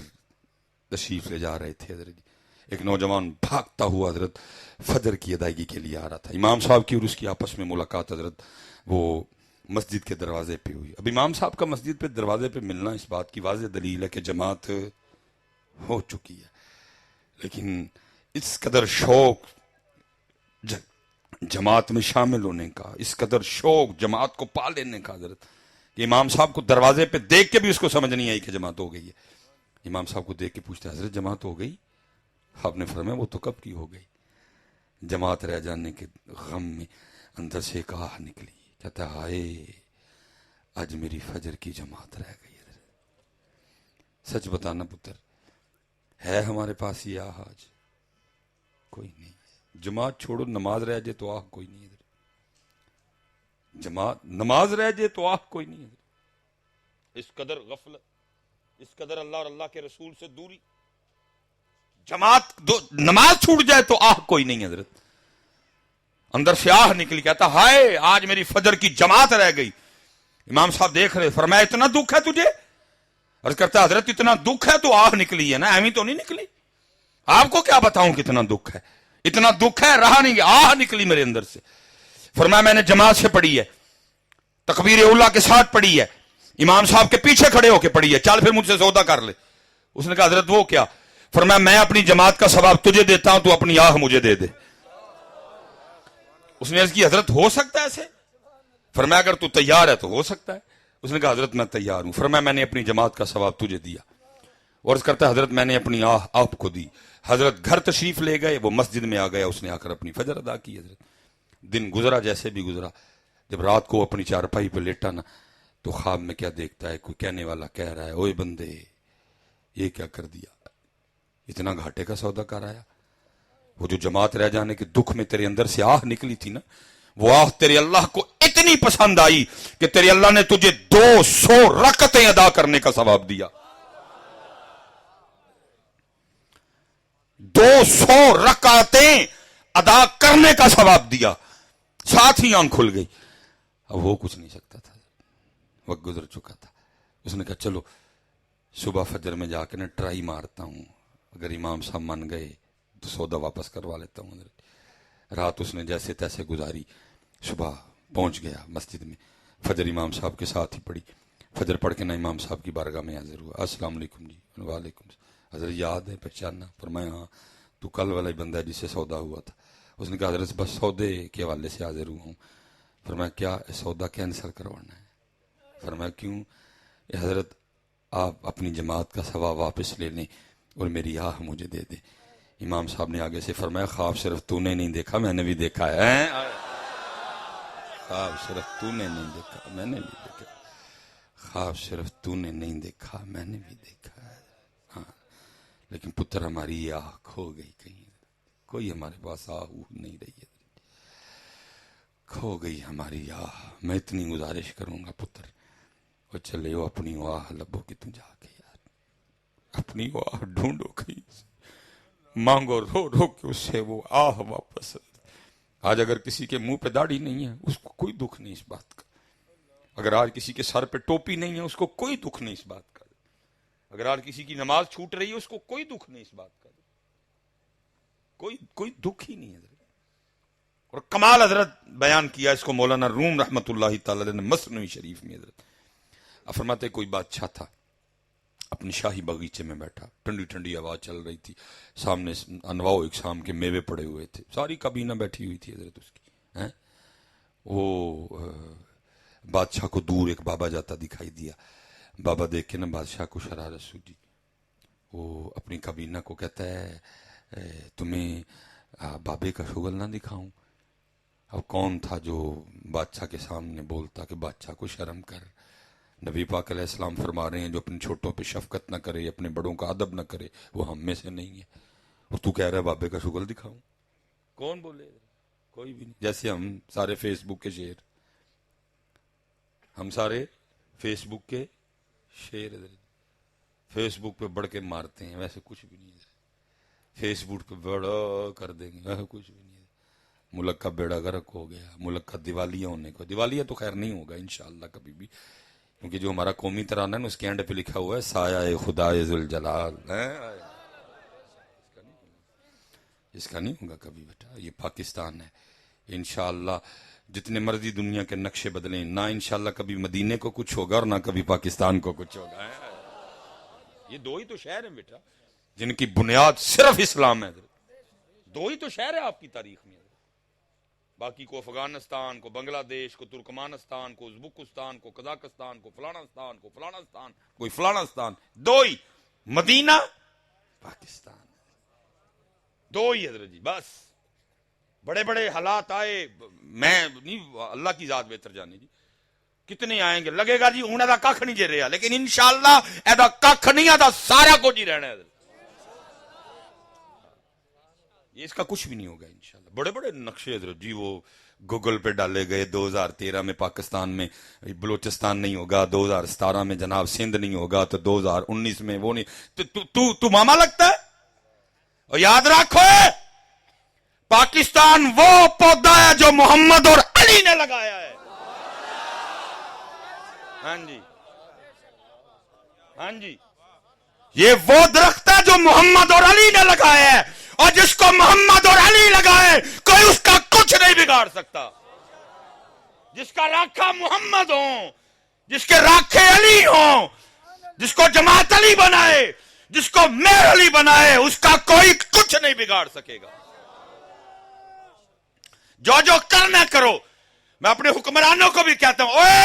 تشریف لے جا رہے تھے حضرت جی، ایک نوجوان بھاگتا ہوا حضرت فجر کی ادائیگی کے لیے آ رہا تھا، امام صاحب کی اور اس کی آپس میں ملاقات حضرت وہ مسجد کے دروازے پہ ہوئی۔ اب امام صاحب کا مسجد پہ دروازے پہ ملنا اس بات کی واضح دلیل ہے کہ جماعت ہو چکی ہے، لیکن اس قدر شوق جماعت میں شامل ہونے کا، اس قدر شوق جماعت کو پا لینے کا حضرت، کہ امام صاحب کو دروازے پہ دیکھ کے بھی اس کو سمجھ نہیں آئی کہ جماعت ہو گئی ہے۔ امام صاحب کو دیکھ کے پوچھتے حضرت جماعت ہو گئی؟ آپ نے فرمایا وہ تو کب کی ہو گئی۔ جماعت رہ جانے کے غم میں اندر سے ایک آہ نکلی، کہتا ہے ہائے آج میری فجر کی جماعت رہ گئی حضرت۔ سچ بتانا پتر، ہے ہمارے پاس یہ آہ آج؟ کوئی نہیں۔ جماعت چھوڑو، نماز رہ جائے تو آہ کوئی نہیں حضرت، جماعت نماز رہ جائے تو آہ کوئی نہیں حضرت۔ اس قدر غفلت، اس قدر اللہ اور اللہ کے رسول سے دوری، نماز چھوٹ جائے تو آہ کوئی نہیں حضرت۔ اندر سے آہ نکلی، کہتا ہائے آج میری فجر کی جماعت رہ گئی۔ امام صاحب دیکھ رہے، فرمایا اتنا دکھ ہے تجھے؟ عرض کرتا حضرت اتنا دکھ ہے تو آہ نکلی ہے نا، ایویں تو نہیں نکلی، آپ کو کیا بتاؤں کتنا دکھ ہے، اتنا دکھ ہے رہا نہیں گیا، آہ نکلی میرے اندر سے۔ فرمایا میں نے جماعت سے پڑھی ہے، تکبیر اولیٰ کے ساتھ پڑھی ہے، امام صاحب کے پیچھے کھڑے ہو کے پڑھی ہے، چل پھر مجھ سے سودا کر لے۔ اس نے کہا حضرت وہ کیا؟ فرمایا میں اپنی جماعت کا ثواب تجھے دیتا ہوں، تو اپنی آہ مجھے دے دے۔ اس نے عرض کی حضرت ہو سکتا ہے ایسے؟ فرمایا اگر تو تیار ہے تو ہو سکتا ہے۔ اس نے کہا حضرت میں تیار ہوں۔ فرمایا میں نے اپنی جماعت کا ثواب تجھے دیا، اور عرض کرتا ہے حضرت میں نے اپنی آہ آپ کو دی۔ حضرت گھر تشریف لے گئے، وہ مسجد میں آ گیا، اس نے آ کر اپنی فجر ادا کی حضرت۔ دن گزرا جیسے بھی گزرا، جب رات کو اپنی چارپائی پہ لیٹا نا، تو خواب میں کیا دیکھتا ہے، کوئی کہنے والا کہہ رہا ہے اوے بندے یہ کیا کر دیا، اتنا گھاٹے کا سودا کر آیا۔ وہ جو جماعت رہ جانے کے دکھ میں تیرے اندر سے آہ نکلی تھی نا، وہ آہ تیرے اللہ کو اتنی پسند آئی کہ تیرے اللہ نے تجھے 200 رکعتیں ادا کرنے کا ثواب دیا۔ 200 رکعتیں ادا کرنے کا ثواب دیا، ساتھ ہی آنکھ کھل گئی۔ اب وہ کچھ نہیں سکتا تھا، وقت گزر چکا تھا۔ اس نے کہا چلو صبح فجر میں جا کے نا ٹرائی مارتا ہوں، اگر امام صاحب من گئے تو سودا واپس کروا لیتا ہوں۔ رات اس نے جیسے تیسے گزاری، صبح پہنچ گیا مسجد میں، فجر امام صاحب کے ساتھ ہی پڑھی۔ فجر پڑھ کے نا امام صاحب کی بارگاہ میں حاضر ہوا، السلام علیکم جی۔ وعلیکم السلام۔ حضرت یاد ہے پہچانا؟ فرمایا ہاں تو کل والا ہی بندہ ہے جس سے سودا ہوا تھا۔ اس نے کہا حضرت بس سودے کے حوالے سے حاضر ہوا ہوں۔ فرمایا کیا سودا کینسل کروانا ہے؟ فرمایا کیوں؟ حضرت آپ اپنی جماعت کا ثواب واپس لے لیں اور میری آہ مجھے دے دیں۔ امام صاحب نے آگے سے فرمایا خواب صرف تو نے نہیں دیکھا، میں نے بھی دیکھا ہے۔ خواب صرف تو نے نہیں دیکھا، میں نے بھی دیکھا۔ خواب صرف تو نے نہیں دیکھا، میں نے بھی دیکھا ہے۔ ہاں لیکن پتر ہماری یہ آہ کھو گئی کہیں۔ کوئی ہمارے پاس آہ نہیں رہی ہے، کھو گئی ہماری آہ. میں اتنی گزارش کروں گا پتر وہ چلے ہو اپنی آہ لبوں کی تم جا کے یار، اپنی آہ ڈھونڈو کہیں سے، مانگو رو رو کے اس سے وہ آہ واپس. آج اگر کسی کے منہ پہ داڑھی نہیں ہے اس کو کوئی دکھ نہیں اس بات کا، اگر آج کسی کے سر پہ ٹوپی نہیں ہے اس کو کوئی دکھ نہیں اس بات کا، اگر آج کسی کی نماز چھوٹ رہی ہے اس کو کوئی دکھ نہیں اس بات کا، کوئی دکھ ہی نہیں ہے. اور کمال حضرت بیان کیا اس کو مولانا روم رحمت اللہ تعالی علیہ نے مثنوی شریف میں. حضرت فرماتے کوئی بادشاہ تھا اپنی شاہی باغیچے میں بیٹھا، ٹھنڈی ٹھنڈی ہوا چل رہی تھی، سامنے انواع و اقسام کے میوے پڑے ہوئے تھے، ساری کابینہ بیٹھی ہوئی تھی حضرت اس کی. وہ بادشاہ کو دور ایک بابا جاتا دکھائی دیا. بابا دیکھ کے نا بادشاہ کو شرارت سوجی، وہ اپنی کابینہ کو کہتا ہے تمہیں بابے کا شغل نہ دکھاؤں. اب کون تھا جو بادشاہ کے سامنے بولتا کہ بادشاہ کو شرم کر. نبی پاک علیہ السلام فرما رہے ہیں جو اپنے چھوٹوں پہ شفقت نہ کرے، اپنے بڑوں کا ادب نہ کرے وہ ہم میں سے نہیں ہے. اور تو کہہ رہا ہے بابے کا شغل دکھاؤں؟ کون بولے؟ کوئی بھی نہیں. جیسے ہم سارے فیس بک کے شیر، ہم سارے فیس بک کے شیر فیس بک پہ بڑھ کے مارتے ہیں، ویسے کچھ بھی نہیں ہے. فیس بک پہ بڑا کر دیں گے، ویسے کچھ بھی نہیں ہے. ملک کا بیڑا غرق ہو گیا، ملک کا دیوالیہ ہونے کو. دیوالیہ تو خیر نہیں ہوگا انشاءاللہ کبھی بھی، کیونکہ جو ہمارا قومی ترانہ ہے نا اس کے اینڈ پہ لکھا ہوا ہے سایہ خدائے ذوالجلال. اس کا نہیں ہوگا کبھی بیٹا. یہ پاکستان ہے انشاءاللہ. جتنے مرضی دنیا کے نقشے بدلیں، نہ انشاءاللہ کبھی مدینے کو کچھ ہوگا اور نہ کبھی پاکستان کو کچھ ہوگا. یہ دو ہی تو شہر ہیں بیٹا جن کی بنیاد صرف اسلام ہے. دو ہی تو شہر ہے آپ کی تاریخ میں، باقی کو افغانستان کو بنگلہ دیش کو ترکمانستان کو ازبکستان کو قزاقستان کو فلانستان کو فلانستان کوئی فلانستان. دو ہی، مدینہ پاکستان، دو ہی حضرت جی بس. بڑے بڑے حالات آئے، میں نہیں، اللہ کی ذات بہتر جانے جی. کتنے آئیں گے لگے گا جی ہوں دا کھ نہیں جے رہا، لیکن انشاءاللہ ایدا کھ نہیں آتا سارا کچھ ہی رہنا ہے. یہ اس کا کچھ بھی نہیں ہوگا انشاءاللہ. بڑے بڑے نقشے حضرت جی وہ گوگل پہ ڈالے گئے. 2013 میں پاکستان میں بلوچستان نہیں ہوگا، 2017 میں جناب سندھ نہیں ہوگا، تو 2019 میں وہ نہیں. تو ماما لگتا ہے. اور یاد رکھو پاکستان وہ پودا ہے جو محمد اور علی نے لگایا ہے. ہاں جی ہاں جی، یہ وہ درخت ہے جو محمد اور علی نے لگایا ہے، اور جس کو محمد اور علی لگائے کوئی اس کا کچھ نہیں بگاڑ سکتا. جس کا راکھا محمد ہوں، جس کے راکھے علی ہوں، جس کو جماعت علی بنائے، جس کو میر علی بنائے، اس کا کوئی کچھ نہیں بگاڑ سکے گا. جو کرنا کرو. میں اپنے حکمرانوں کو بھی کہتا ہوں اوے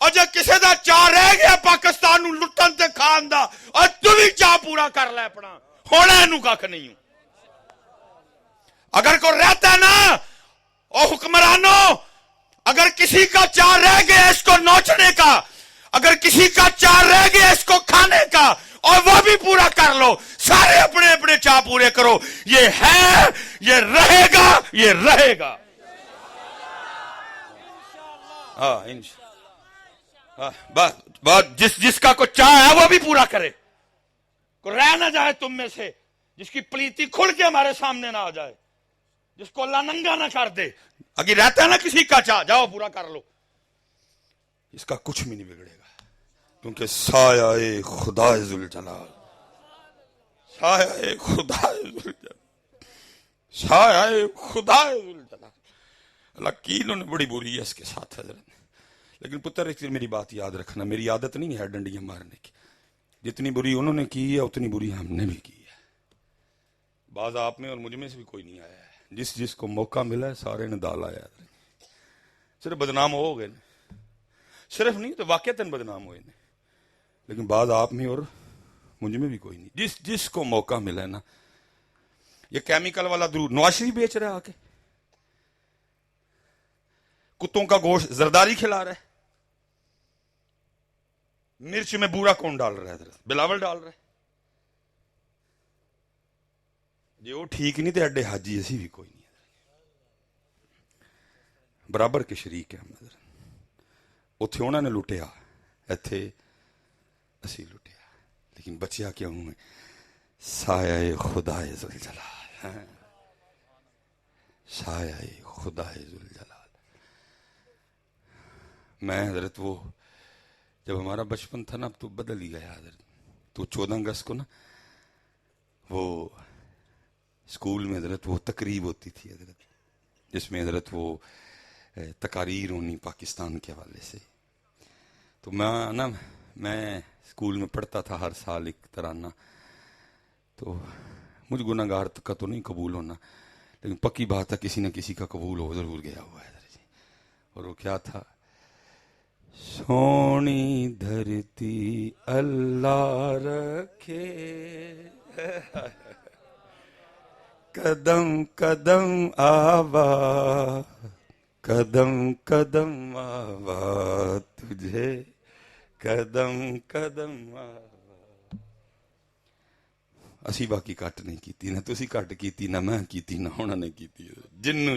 اور جو کسی دا چاہ رہ گیا پاکستان نو لٹن تے کھان دا، اور تو بھی چاہ پورا کر لے اپنا، ہونا اینو کھ نہیں ہوں. اگر کوئی رہتا ہے نا او حکمرانوں، اگر کسی کا چاہ رہ گیا اس کو نوچنے کا، اگر کسی کا چاہ رہ گیا اس کو کھانے کا، اور وہ بھی پورا کر لو. سارے اپنے اپنے چاہ پورے کرو. یہ ہے، یہ رہے گا، یہ رہے گا. بس جس کا کوئی چاہ ہے وہ بھی پورا کرے. کوئی رہ نہ جائے تم میں سے جس کی پلیتی کھل کے ہمارے سامنے نہ آ جائے، جس کو اللہ ننگا نہ کر دے. اگر رہتا ہے نا کسی کا چاہ، جاؤ پورا کر لو. اس کا کچھ بھی نہیں بگڑے گا، کیونکہ سایہ خدا ذوالجلال، سایہ خدا ذوالجلال، سایہ خدا ذوالجلال. اللہ کی انہوں نے بڑی بری ہے اس کے ساتھ حضرت. لیکن پتر ایک میری بات یاد رکھنا، میری عادت نہیں ہے ڈنڈیاں مارنے کی. جتنی بری انہوں نے کی ہے اتنی بری ہم نے بھی کی ہے. بعض آپ میں اور مجھ میں سے بھی کوئی نہیں آیا ہے. جس کو موقع ملا ہے سارے نے ڈالا ہے. صرف بدنام ہو گئے، صرف نہیں تو واقعتاً بدنام ہوئے، لیکن بعض آپ میں اور مجھ میں بھی کوئی نہیں. جس کو موقع ملا ہے نا، یہ کیمیکل والا درود نواز شریف بیچ رہا ہے، آ کے کتوں کا گوشت زرداری کھلا رہا ہے. مرچ میں بورا کون ڈال رہا ہے؟ بلاول ڈال رہا ہے. ਜੇ ਉਹ ਠੀਕ ਨਹੀਂ ਤੇ ਐਡੇ ਹਾਜੀ ਅਸੀਂ ਵੀ ਕੋਈ ਨਹੀਂ ਬਰਾਬਰ ਕੇ ਸ਼ਰੀਕ ਹੈ ਮਦਰ। ਉੱਥੇ ਉਹਨਾਂ ਨੇ ਲੁੱਟਿਆ, ਇੱਥੇ ਅਸੀਂ ਲੁੱਟਿਆ, لیکن بچیا کیوں ہے سایہ خدائے ذوالجلال، سایہ خدائے ذوالجلال۔ میں حضرت وہ جب ہمارا بچپن تھا نا، اب تو بدل ہی گیا حضرت، تو 14 اگست کو نا وہ اسکول میں حضرت وہ تقریب ہوتی تھی حضرت، جس میں حضرت وہ تقاریر ہونی پاکستان کے حوالے سے۔ تو میں اسکول میں پڑھتا تھا ہر سال ایک ترانہ، تو مجھ گناہ گار کا تو نہیں قبول ہونا، لیکن پکی بات ہے کسی نہ کسی کا قبول ہو ضرور گیا ہوا ہے حضرت جی۔ اور وہ کیا تھا؟ سونی دھرتی اللہ رکھے، قدم قدم آباد، قدم قدم آباد تجھے، قدم قدم آباد۔ اسی باقی کٹ نہیں کیتی، نہ تسی کٹ کیتی، نہ میں کیتی، نہ انہوں نے کیتی۔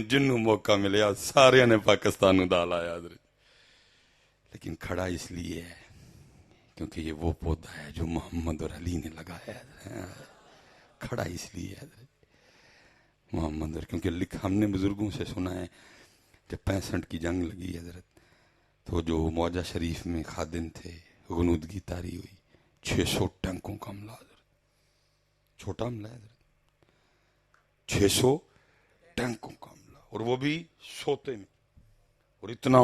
جنوں موقع ملیا سارے نے پاکستان نو دا لایا حضرت، لیکن کھڑا اس لیے ہے کیونکہ یہ وہ پودا ہے جو محمد اور علی نے لگایا ہے۔ کھڑا اس لیے ہے حضرت محمد، اور کیونکہ ہم نے بزرگوں سے سنا ہے جب 65 کی جنگ لگی حضرت، تو جو معجہ شریف میں خادم تھے غنودگی طاری ہوئی، 600 ٹینکوں کا حملہ حضرت، چھوٹا حملہ ہے حضرت، 600 ٹینکوں کا حملہ، اور وہ بھی سوتے میں، اور اتنا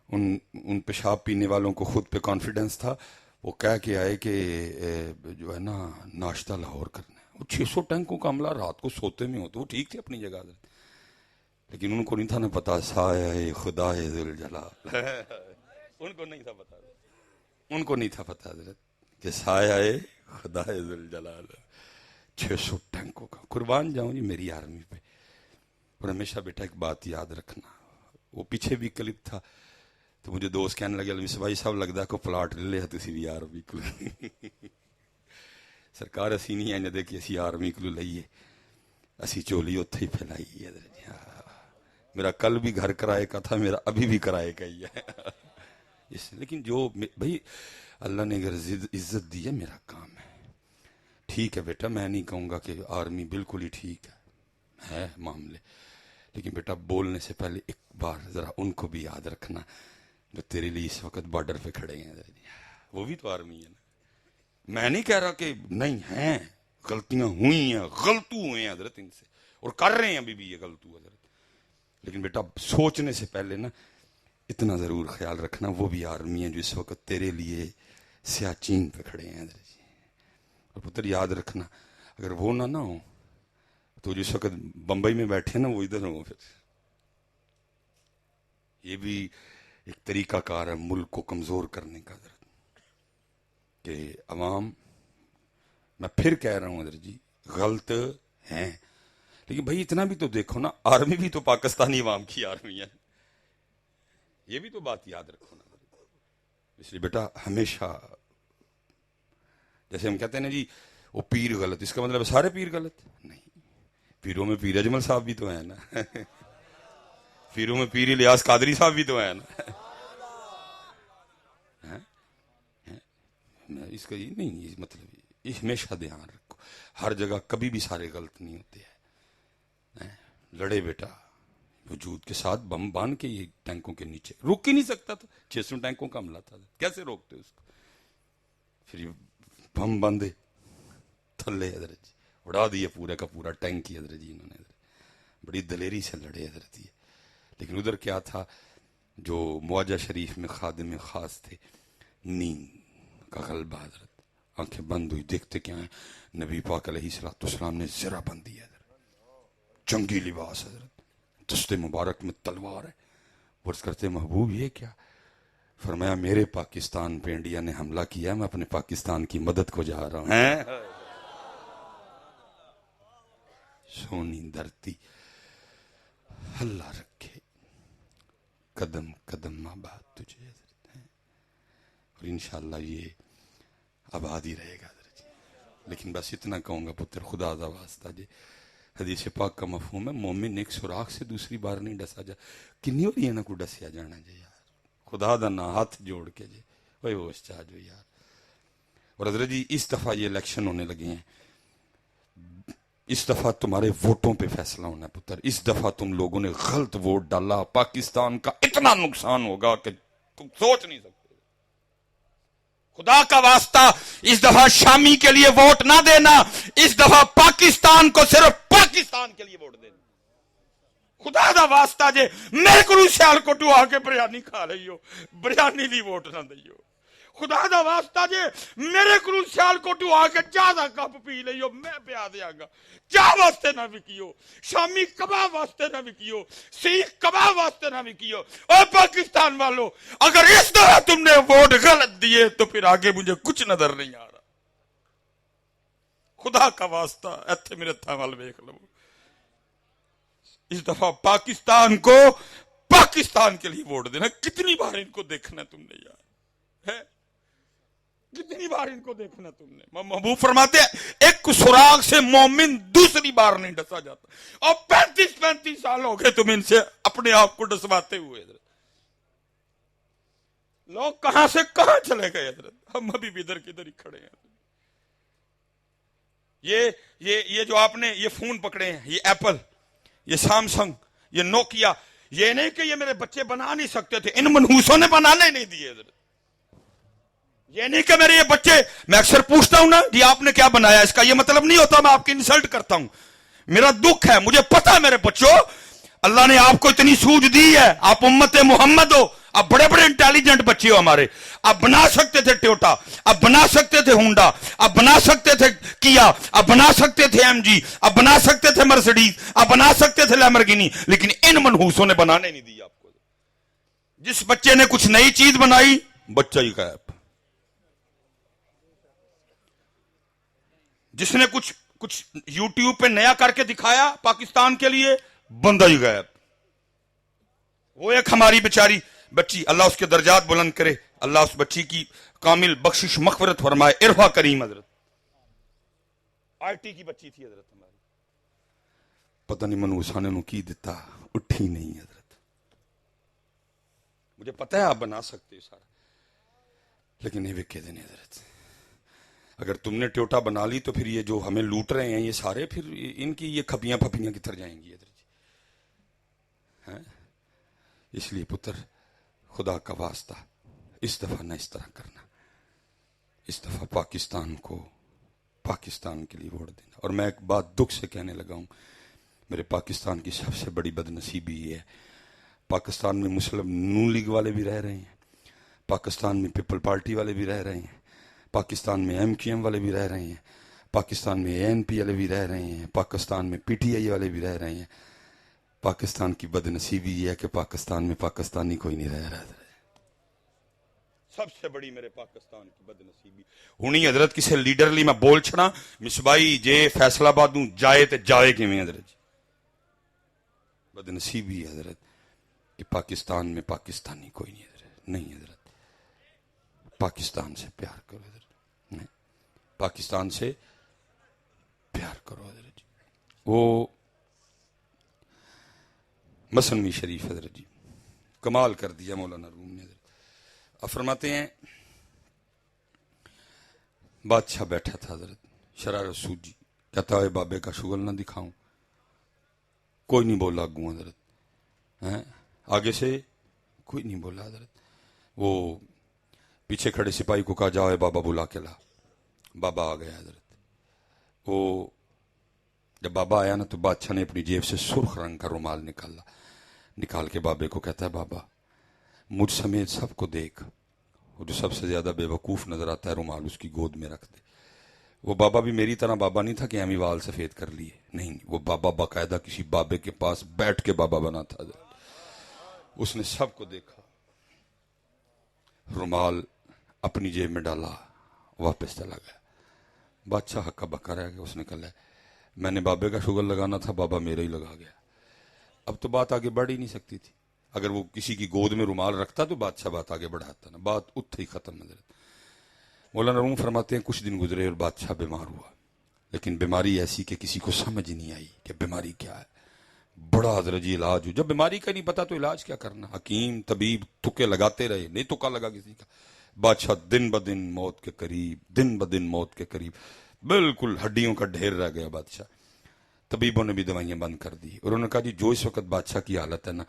ان پیشاب پینے والوں کو خود پہ کانفیڈنس تھا، وہ کہہ کے آئے کہ جو ہے نا ناشتہ لاہور کرنا ہے۔ وہ 600 ٹینکوں کا حملہ رات کو سوتے میں ہوتا، وہ ٹھیک تھے اپنی جگہ حضرت، لیکن ان کو نہیں تھا نا پتا سایہ خدائے ذوالجلال، ان کو نہیں تھا پتا، ان کو نہیں تھا پتا حضرت کہ سایہ خدائے ذوالجلال 600 ٹینکوں کا۔ قربان جاؤں جی میری آرمی پہ۔ اور ہمیشہ بیٹا ایک بات یاد رکھنا، وہ پیچھے بھی کلپ تھا تو مجھے دوست کہنے لگے علوی بھائی صاحب لگتا ہے کو پلاٹ لے لیا تسی بھی آرمی کو۔ سرکار اسی نہیں ہے جدے کہ اسی آرمی کو لئیے، اسی چولی اتھے ہی پھیلائیے حضرت۔ میرا کل بھی گھر کرائے کا تھا، میرا ابھی بھی کرائے کا ہی ہے۔ لیکن جو بھائی اللہ نے اگر عزت دی ہے، میرا کام ہے۔ ٹھیک ہے بیٹا، میں نہیں کہوں گا کہ آرمی بالکل ہی ٹھیک ہے معاملے، لیکن بیٹا بولنے سے پہلے ایک بار ذرا ان کو بھی یاد رکھنا جو تیرے لیے اس وقت بارڈر پہ کھڑے ہیں، وہ بھی تو آرمی ہے نا۔ میں نہیں کہہ رہا کہ نہیں ہیں، غلطیاں ہوئی ہیں، غلطو ہوئے ہیں حضرت ان سے، اور کر رہے ہیں ابھی بھی یہ غلطو حضرت، لیکن بیٹا سوچنے سے پہلے نا اتنا ضرور خیال رکھنا وہ بھی آرمی ہیں جو اس وقت تیرے لیے سیاچین پہ کھڑے ہیں حضرت جی۔ اور پتر یاد رکھنا اگر وہ نہ ہو تو جس وقت بمبئی میں بیٹھے نا وہ ادھر ہو، پھر یہ بھی ایک طریقہ کار ہے ملک کو کمزور کرنے کا حضرت، کہ عوام، میں پھر کہہ رہا ہوں حضرت جی غلط ہیں، لیکن بھائی اتنا بھی تو دیکھو نا، آرمی بھی تو پاکستانی عوام کی آرمی ہے، یہ بھی تو بات یاد رکھو نا۔ اس لیے بیٹا ہمیشہ جیسے ہم کہتے ہیں نا جی وہ پیر غلط، اس کا مطلب سارے پیر غلط نہیں، پیروں میں پیر اجمل صاحب بھی تو ہیں نا، پیروں میں پیر الیاس قادری صاحب بھی تو ہیں نا۔ اس کا یہ نہیں مطلب یہ ہمیشہ دھیان رکھو، ہر جگہ کبھی بھی سارے غلط نہیں ہوتے ہیں۔ لڑے بیٹا وجود کے ساتھ، بم باندھ کے یہ ٹینکوں کے نیچے، روک ہی نہیں سکتا تھا، 600 ٹینکوں کا حملہ تھا، کیسے روکتے اس کو؟ پھر یہ بم باندھے تھلے حضرت جی، اڑا دیے پورے کا پورا ٹینک ہی حضرت جی، انہوں نے بڑی دلیری سے لڑے حضرت جی۔ لیکن ادھر کیا تھا، جو معجہ شریف میں خادم خاص تھے، نیند کا غلبہ حضرت، آنکھیں بند ہوئی، دیکھتے کیا ہیں، نبی پاک علیہ السلام نے زرہ بندی ہے حضرت، جنگی لباس حضرت، دست مبارک میں تلوار ہے، ورز کرتے محبوب یہ کیا؟ فرمایا میرے پاکستان پہ انڈیا نے حملہ کیا، میں اپنے پاکستان کی مدد کو جا رہا ہوں۔ سونی دھرتی اللہ رکھے، قدم قدم آباد تجھے حضرت، اور انشاءاللہ یہ آباد ہی رہے گا حضرت جی۔ لیکن بس اتنا کہوں گا پتر خدا دا واسطہ جی حدیث پاک کا مفہوم ہے مومن ایک سوراخ سے دوسری بار نہیں ڈسا جا کنی ہو رہی ہے نا کو ڈسیا جانا جی یار خدا دا نا ہاتھ جوڑ کے جی وہی ہوش چاہ جو یار. اور حضرت جی اس دفعہ یہ الیکشن ہونے لگے ہیں اس دفعہ تمہارے ووٹوں پہ فیصلہ ہونا ہے پتر. اس دفعہ تم لوگوں نے غلط ووٹ ڈالا پاکستان کا اتنا نقصان ہوگا کہ تم سوچ نہیں سکتے. خدا کا واسطہ اس دفعہ شامی کے لیے ووٹ نہ دینا اس دفعہ پاکستان کو صرف پاکستان کے لیے ووٹ دینا. خدا دا واسطہ جے میرے کو سیال کوٹو آ کے بریانی کھا رہی ہو بریانی دی ووٹ نہ دئیو. خدا دا واسطہ جے میرے کو سیال کوٹو آ کے چاہ دا کپ پی لئیو میں پیا دیا گا. چاہ واسطے نہ وکیو شامی کباب واسطے نہ وکیو سیخ کباب واسطے نہ وکیو. اور پاکستان والو اگر اس طرح تم نے ووٹ غلط دیے تو پھر آگے مجھے کچھ نظر نہیں آ رہا. خدا کا واسطہ ایتھے میرے تھامل ویکھ لو. اس دفعہ پاکستان کو پاکستان کے لیے ووٹ دینا. کتنی بار ان کو دیکھنا تم نے یار ہے کتنی بار ان کو دیکھنا تم نے. محبوب فرماتے ہیں ایک سراغ سے مومن دوسری بار نہیں ڈسا جاتا. اور 35 سال ہو گئے تم ان سے اپنے آپ کو ڈسواتے ہوئے. لوگ کہاں سے کہاں چلے گئے حضرت. ہم ابھی بھی ادھر کدھر ہی کھڑے ہیں. یہ جو آپ نے یہ فون پکڑے ہیں یہ ایپل یہ سامسنگ یہ نوکیا یہ نہیں کہ یہ میرے بچے بنا نہیں سکتے تھے ان منحوسوں نے بنانے نہیں دیے. یہ نہیں کہ میرے یہ بچے میں اکثر پوچھتا ہوں نا جی آپ نے کیا بنایا اس کا یہ مطلب نہیں ہوتا میں آپ کی انسلٹ کرتا ہوں. میرا دکھ ہے مجھے پتا ہے میرے بچوں اللہ نے آپ کو اتنی سوجھ دی ہے آپ امت محمد ہو آپ بڑے بڑے انٹیلیجنٹ بچے ہو ہمارے. آپ بنا سکتے تھے ٹویوٹا آپ بنا سکتے تھے ہونڈا آپ بنا سکتے تھے کیا آپ بنا سکتے تھے ایم جی آپ بنا سکتے تھے مرسڈیز آپ بنا سکتے تھے لیمبورگینی لیکن ان منحوسوں نے بنانے نہیں دی آپ کو. جس بچے نے کچھ نئی چیز بنائی بچہ ہی غائب. جس نے کچھ یوٹیوب پہ نیا کر کے دکھایا پاکستان کے لیے بندہ ہی غائب. وہ ایک ہماری بیچاری بچی اللہ اس کے درجات بلند کرے اللہ اس بچی کی کامل بخشش مغفرت فرمائے. عرفہ کریم حضرت آئی ٹی کی بچی تھی حضرت ہماری. پتہ نہیں منوسا نے کی دیتا اٹھی نہیں حضرت. مجھے پتہ ہے آپ بنا سکتے سارا لیکن نہیں وکے دینے حضرت. اگر تم نے ٹیوٹا بنا لی تو پھر یہ جو ہمیں لوٹ رہے ہیں یہ سارے پھر ان کی یہ کھپیاں پھپیاں کدھر جائیں گی حضرت. اس لیے پتر خدا کا واسطہ اس دفعہ نہ اس طرح کرنا. اس دفعہ پاکستان کو پاکستان کے لیے ووٹ دینا. اور میں ایک بات دکھ سے کہنے لگا ہوں میرے پاکستان کی سب سے بڑی بدنصیبی یہ ہے پاکستان میں مسلم نون لیگ والے بھی رہ رہے ہیں پاکستان میں پیپل پارٹی والے بھی رہ رہے ہیں پاکستان میں ایم کیو ایم والے بھی رہ رہے ہیں پاکستان میں اے این پی والے بھی رہ رہے ہیں پاکستان میں پی ٹی آئی والے بھی رہ رہے ہیں. پاکستان کی بدنصیبی یہ ہے کہ پاکستان میں پاکستانی کوئی نہیں رہ رہا. سب سے بڑی میرے پاکستان کی بدنصیبی ہونی حضرت کسی لیڈرلی میں بول چھڑا مصبائی جے فیصلہ آباد ہوں جائے تے جائے کہ میں حضرت بدنصیبی حضرت کہ پاکستان میں پاکستانی کوئی نہیں حضرت. نہیں حضرت پاکستان سے پیار کرو حضرت. نہیں پاکستان سے پیار کرو حضرت. وہ مثنوی شریف حضرت جی کمال کر دیا مولانا روم نے حضرت. اب فرماتے ہیں بادشاہ بیٹھا تھا حضرت شرارت سود جی کہتا ہے بابے کا شغل نہ دکھاؤں. کوئی نہیں بولا گوں حضرت آگے سے کوئی نہیں بولا حضرت. وہ پیچھے کھڑے سپاہی کو کہا جاؤ بابا بلا کے لا. بابا آ گیا حضرت. وہ جب بابا آیا نا تو بادشاہ نے اپنی جیب سے سرخ رنگ کا رومال نکال کے بابے کو کہتا ہے بابا مجھ سمیت سب کو دیکھ وہ جو سب سے زیادہ بے وقوف نظر آتا ہے رومال اس کی گود میں رکھ دے. وہ بابا بھی میری طرح بابا نہیں تھا کہ ایمی وال سفید کر لیے. نہیں وہ بابا باقاعدہ کسی بابے کے پاس بیٹھ کے بابا بنا تھا. اس نے سب کو دیکھا رومال اپنی جیب میں ڈالا واپس چلا گیا. بادشاہ ہکا بکا رہ گیا. اس نے کہا میں نے بابے کا شغل لگانا تھا بابا میرا ہی لگا گیا. اب تو بات آگے بڑھ ہی نہیں سکتی تھی. اگر وہ کسی کی گود میں رومال رکھتا تو بادشاہ بات آگے بڑھاتا نا. بات اتھے ہی ختم. حضرت مولانا روم فرماتے ہیں کچھ دن گزرے اور بادشاہ بیمار ہوا. لیکن بیماری ایسی کہ کسی کو سمجھ نہیں آئی کہ بیماری کیا ہے. بڑا حضرت جی علاج ہو. جب بیماری کا نہیں پتا تو علاج کیا کرنا. حکیم طبیب تکے لگاتے رہے, نہیں تکا لگا کسی کا. بادشاہ دن بدن موت کے قریب, دن بدن موت کے قریب, بالکل ہڈیوں کا ڈھیر رہ گیا بادشاہ. طبیبوں نے بھی دوائیاں بند کر دی. اور انہوں نے کہا جی جو اس وقت بادشاہ کی حالت ہے نا,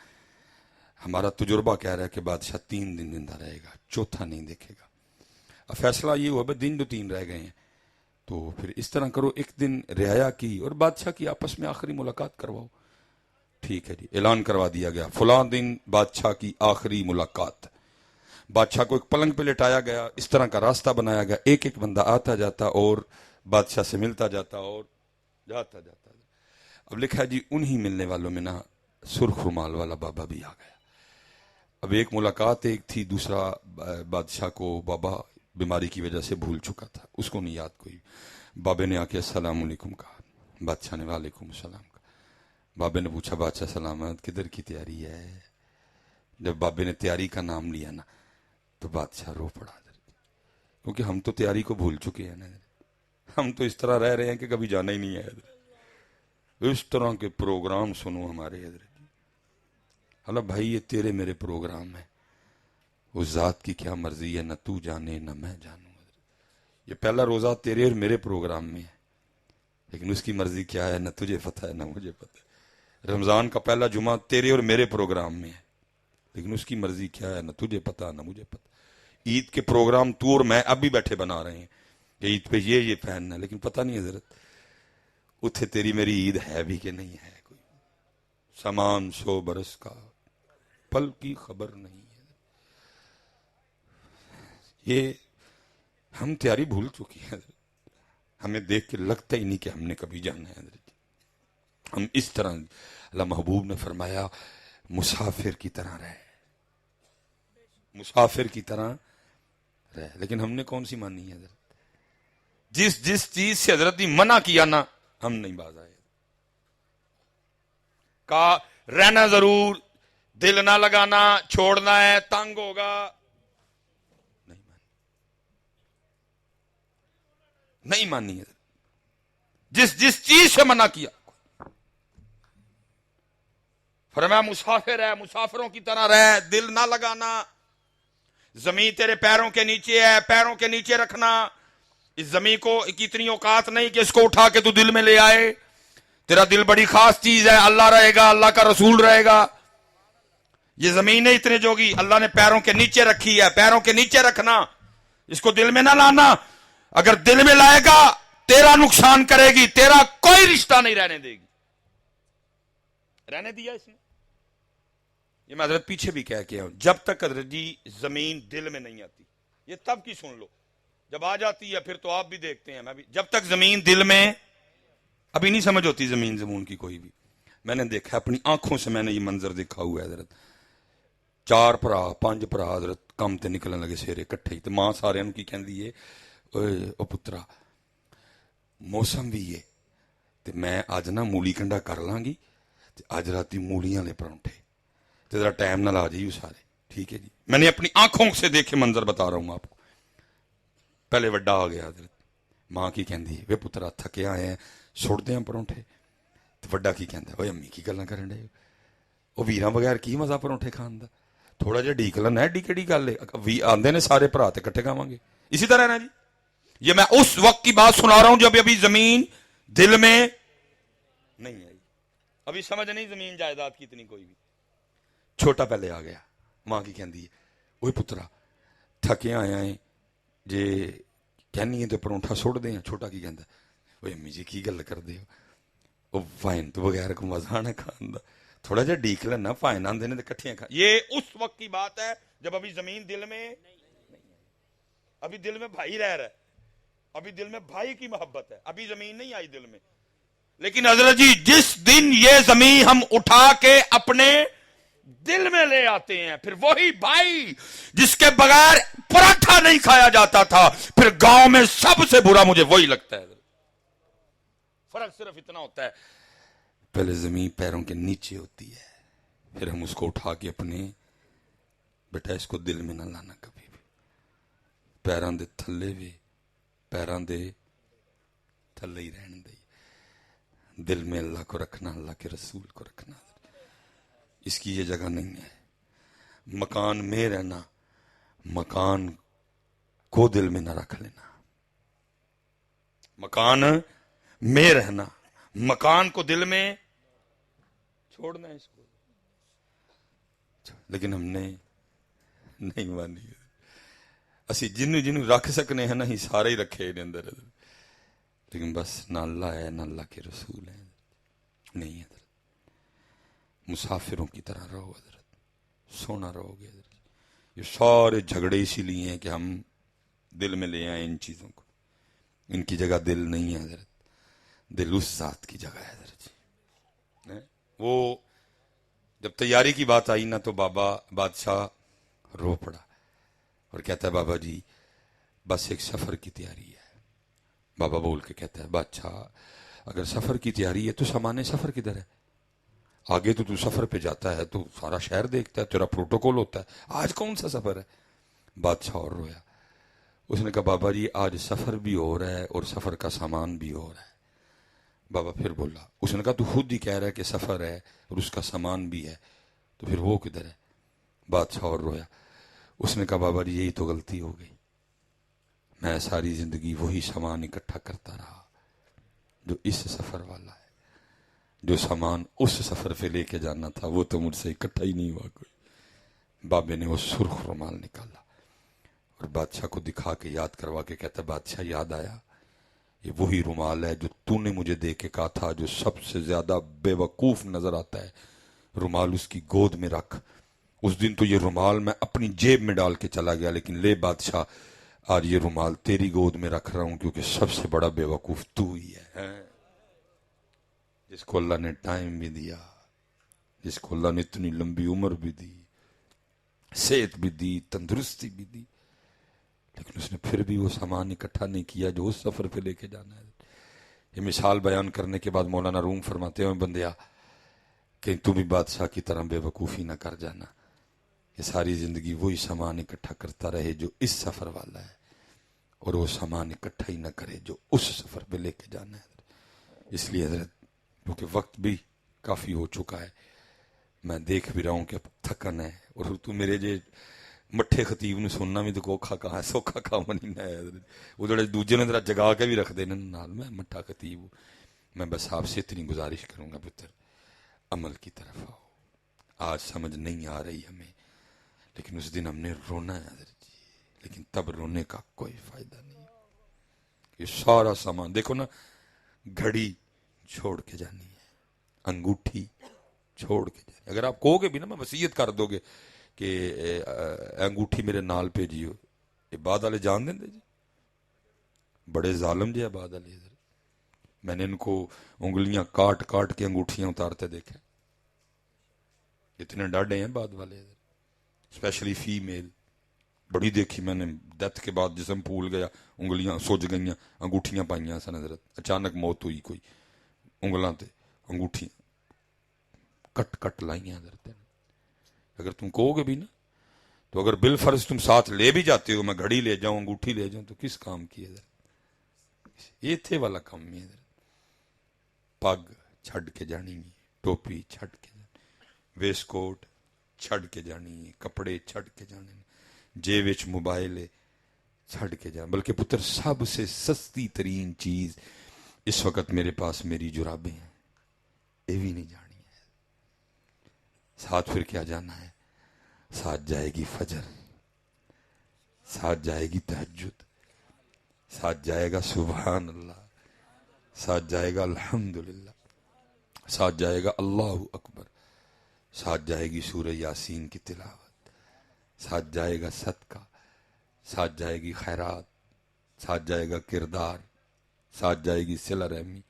ہمارا تجربہ کہہ رہا ہے کہ بادشاہ 3 دن زندہ رہے گا, چوتھا نہیں دیکھے گا. اب فیصلہ یہ ہوا بھائی دن 2-3 رہ گئے ہیں, تو پھر اس طرح کرو, ایک دن رعایا کی اور بادشاہ کی آپس میں آخری ملاقات کرواؤ. ٹھیک ہے جی, اعلان کروا دیا گیا فلاں دن بادشاہ کی آخری ملاقات. بادشاہ کو ایک پلنگ پہ لٹایا گیا, اس طرح کا راستہ بنایا گیا, ایک ایک بندہ آتا جاتا اور بادشاہ سے ملتا جاتا اور جاتا جاتا. اب لکھا ہے جی انہی ملنے والوں میں نا سرخ رومال والا بابا بھی آ گیا. اب ایک ملاقات ایک تھی, دوسرا بادشاہ کو بابا بیماری کی وجہ سے بھول چکا تھا, اس کو نہیں یاد کوئی. بابے نے آ کے السلام علیکم کہا, بادشاہ نے وعلیکم السلام کہا. بابے نے پوچھا بادشاہ سلامت, کدھر کی تیاری ہے؟ جب بابے نے تیاری کا نام لیا نا تو بادشاہ رو پڑا, کیونکہ ہم تو تیاری کو بھول چکے ہیں نا. ہم تو اس طرح رہ رہے ہیں کہ کبھی جانا ہی نہیں ہے. اس طرح کے پروگرام سنو ہمارے حضرت. اللہ بھائی یہ تیرے میرے پروگرام ہیں, اس ذات کی کیا مرضی ہے, نہ تو جانے نہ میں جانوں. یہ پہلا روزہ تیرے اور میرے پروگرام میں ہے, لیکن اس کی مرضی کیا ہے نہ تجھے پتہ ہے نہ مجھے پتہ ہے. رمضان کا پہلا جمعہ تیرے اور میرے پروگرام میں ہے, لیکن اس کی مرضی کیا ہے نہ تجھے پتہ نہ مجھے پتہ. عید کے پروگرام تو اور میں اب بھی بیٹھے بنا رہے ہیں کہ عید پہ یہ پہننا ہے, لیکن پتہ نہیں حضرت اتھے تیری میری عید ہے بھی کہ نہیں ہے. کوئی سامان 100 برس کا پل کی خبر نہیں ہے. یہ ہم تیاری بھول چکی ہے. ہمیں دیکھ کے لگتا ہی نہیں کہ ہم نے کبھی جانا ہے. ہم اس طرح, اللہ محبوب نے فرمایا مسافر کی طرح رہے, مسافر کی طرح رہے. لیکن ہم نے کون سی مانی ہے حضرت؟ جس چیز سے حضرت نے منع کیا نا ہم نہیں باز آئے. کہا رہنا ضرور, دل نہ لگانا, چھوڑنا ہے, تنگ ہوگا, نہیں مانی ہے. جس چیز سے منع کیا فرمایا مسافر ہے, مسافروں کی طرح رہ, دل نہ لگانا. زمین تیرے پیروں کے نیچے ہے, پیروں کے نیچے رکھنا. اس زمین کو اتنی اوقات نہیں کہ اس کو اٹھا کے تو دل میں لے آئے. تیرا دل بڑی خاص چیز ہے, اللہ رہے گا, اللہ کا رسول رہے گا. یہ زمین نہیں اتنے جوگی, اللہ نے پیروں کے نیچے رکھی ہے, پیروں کے نیچے رکھنا. اس کو دل میں نہ لانا, اگر دل میں لائے گا تیرا نقصان کرے گی, تیرا کوئی رشتہ نہیں رہنے دے گی. رہنے دیا اس نے. یہ میں حضرت پیچھے بھی کہہ کے ہوں, جب تک حضرت جی زمین دل میں نہیں آتی, یہ تب کی سن لو, جب آ جاتی ہے پھر تو آپ بھی دیکھتے ہیں, میں بھی, جب تک زمین دل میں ابھی نہیں سمجھ ہوتی زمین زمون کی کوئی بھی. میں نے دیکھا اپنی آنکھوں سے, میں نے یہ منظر دیکھا ہوا ہے حضرت. 4 ਭਰਾ 5 ਭਰਾ حضرت کم تے نکلن لگے سیرے کٹھے ہی, تے ماں سارے کی کہندی ہے او پترا موسم بھی ہے تے میں اج نہ مولی کنڈا کر لاں گی, تے اج راتی مولیاں لے پرونٹھے, تے ذرا ٹائم نہ لا جائیو سارے. ٹھیک ہے جی, میں نے اپنی آنکھوں سے دیکھے منظر بتا رہا ہوں آپ کو. پہلے وڈا آ گیا حضرت, ماں کی کہندی وے پترا تھکے آئے ہیں سٹ دیاں پرونٹھے. تے وڈا کی کہندا اوے امی کی گلاں کرن ڈے, او ویراں بغیر کی مزہ پرونٹھے کھان دا, تھوڑا جہا ڈیک لینا, ایڈی کیڑی گل ہے, آندے نے سارے بھرا تے کٹھے کھاواں گے. اسی طرح نا جی, یہ میں اس وقت کی بات سنا رہا ہوں جب ابھی زمین دل میں نہیں آئی, ابھی سمجھ نہیں زمین جائیداد کی اتنی کوئی بھی. چھوٹا پہلے آ گیا, ماں کی کہندی ہے اوے پترا تھکے آیا ہے جے کہنی ہے تو پرونٹھا سٹ دیں. چھوٹا کی کہندا اوے امی جی کی گل کر دے ہو, وائن تو بغیر کو مزہ نہ کھان دا, تھوڑا جہا ڈیک لینا, وائن آندے نے تے کٹھیاں کھا. یہ اس وقت کی بات ہے جب ابھی زمین دل میں نہیں, ابھی دل میں بھائی رہ رہا ہے, ابھی دل میں بھائی کی محبت ہے, ابھی زمین نہیں آئی دل میں. لیکن حضرت جی جس دن یہ زمین ہم اٹھا کے اپنے دل میں لے آتے ہیں, پھر وہی بھائی جس کے بغیر پراٹھا نہیں کھایا جاتا تھا, پھر گاؤں میں سب سے برا مجھے وہی لگتا ہے. فرق صرف اتنا ہوتا ہے, پہلے زمین پیروں کے نیچے ہوتی ہے, پھر ہم اس کو اٹھا کے اپنے, بیٹا اس کو دل میں نہ لانا کبھی بھی, پیروں دے تھلے بھی, پیروں دے تھلے ہی رہنے دے. دل میں اللہ کو رکھنا, اللہ کے رسول کو رکھنا, اس کی یہ جگہ نہیں ہے. مکان میں رہنا, مکان کو دل میں نہ رکھ لینا. مکان میں رہنا, مکان کو دل میں چھوڑنا ہے اس کو. لیکن ہم نے نہیں مانی. اسی جنوں رکھ سکنے ہیں نا ہی سارے ہی رکھے نے اندر, لیکن بس نہ اللہ ہے نہ اللہ کے رسول ہیں. نہیں حضرت, مسافروں کی طرح رہو حضرت, سونا رہو گے حضرت. یہ سارے جھگڑے اسی لیے ہیں کہ ہم دل میں لے آئیں ان چیزوں کو. ان کی جگہ دل نہیں ہے حضرت, دل اس ذات کی جگہ ہے حضرت جی. وہ جب تیاری کی بات آئی نا تو بابا بادشاہ رو پڑا اور کہتا ہے بابا جی بس ایک سفر کی تیاری ہے. بابا بول کے کہتا ہے بادشاہ اگر سفر کی تیاری ہے تو سامان سفر کدھر ہے؟ آگے تو سفر پہ جاتا ہے تو سارا شہر دیکھتا ہے, تیرا پروٹوکول ہوتا ہے, آج کون سا سفر ہے؟ بادشاہ اور رویا. اس نے کہا بابا جی آج سفر بھی ہو رہا ہے اور سفر کا سامان بھی ہو رہا ہے. بابا پھر بولا, اس نے کہا تو خود ہی کہہ رہا ہے کہ سفر ہے اور اس کا سامان بھی ہے, تو پھر وہ کدھر ہے؟ بادشاہ اور رویا. اس نے کہا بابا جی یہی تو غلطی ہو گئی, میں ساری زندگی وہی سامان اکٹھا کرتا رہا جو اس سفر والا ہے. جو سامان اس سفر پہ لے کے جانا تھا وہ تو مجھ سے اکٹھا ہی نہیں ہوا کوئی. بابے نے وہ سرخ رومال نکالا اور بادشاہ کو دکھا کے یاد کروا کے کہتا بادشاہ یاد آیا, یہ وہی رومال ہے جو تو نے مجھے دے کے کہا تھا جو سب سے زیادہ بے وقوف نظر آتا ہے رومال اس کی گود میں رکھ. اس دن تو یہ رومال میں اپنی جیب میں ڈال کے چلا گیا, لیکن لے بادشاہ آج یہ رومال تیری گود میں رکھ رہا ہوں کیونکہ سب سے بڑا بے وقوف تو ہی ہے. جس کو اللہ نے ٹائم بھی دیا, جس کو اللہ نے اتنی لمبی عمر بھی دی, صحت بھی دی, تندرستی بھی دی, لیکن اس نے پھر بھی وہ سامان اکٹھا نہیں کیا جو اس سفر پہ لے کے جانا ہے. یہ مثال بیان کرنے کے بعد مولانا روم فرماتے ہیں بندیا کہ تو بھی بادشاہ کی طرح بے وقوفی نہ کر جانا, یہ ساری زندگی وہی سامان اکٹھا کرتا رہے جو اس سفر والا ہے, اور وہ سامان اکٹھا ہی نہ کرے جو اس سفر پہ لے کے جانا ہے. اس لیے حضرت کیونکہ وقت بھی کافی ہو چکا ہے, میں دیکھ بھی رہا ہوں کہ اب تھکن ہے, اور تو میرے جے مٹھے خطیب نے سننا بھی تو کوکھا کہاں سوکھا کام نہیں ہے. وہ جڑے دوجے نے ذرا جگا کے بھی رکھ دینا نال, میں مٹھا خطیب ہوں. میں بس آپ سے اتنی گزارش کروں گا پتر عمل کی طرف آؤ. آج سمجھ نہیں آ رہی ہمیں, لیکن اس دن ہم نے رونا ہے حضرت جی, لیکن تب رونے کا کوئی فائدہ نہیں. یہ سارا سامان دیکھو نا, گھڑی چھوڑ کے جانی ہے, انگوٹھی چھوڑ کے جانی. اگر آپ کہو گے بھی نا میں وصیت کر دو گے کہ انگوٹھی میرے نال بھیجیو, یہ بعد والے جان دیں جی, بڑے ظالم جی بعد والے. میں نے ان کو انگلیاں کاٹ کاٹ کے انگوٹھیاں اتارتے دیکھا, اتنے ڈاڈے ہیں بعد والے, اسپیشلی فیمیل. بڑی دیکھی میں نے, ڈیتھ کے بعد جسم پھول گیا, انگلیاں سوج گئیاں, انگوٹھیاں پائیاں سن حضرت, اچانک موت ہوئی, کوئی انگلاں تے انگوٹھی کٹ کٹ لائیاں حضرت. اگر تم کہو گے بھی نا تو اگر بالفرض تم ساتھ لے بھی جاتے ہو, میں گھڑی لے جاؤں انگوٹھی لے جاؤں, تو کس کام کی حضرت؟ یہ تھے والا کام نہیں حضرت. پگ چھڈ کے جانی, ٹوپی چھڈ کے جانی, ویس کوٹ چھڈ کے جانی, کپڑے چھڈ کے جانے, جیب وچ موبائل چھڈ کے جانا. بلکہ پتر سب سے سستی ترین چیز اس وقت میرے پاس میری جرابیں ہیں, یہ بھی نہیں جانی ہے. ساتھ پھر کیا جانا ہے؟ ساتھ جائے گی فجر, ساتھ جائے گی تہجد, ساتھ جائے گا سبحان اللہ, ساتھ جائے گا الحمدللہ, ساتھ جائے گا اللہ اکبر, ساتھ جائے گی سورہ یاسین کی تلاوت, ساتھ جائے گا صدقہ, ساتھ جائے گی خیرات, ساتھ جائے گا کردار, ساتھ جائے گی صلہ رحمی,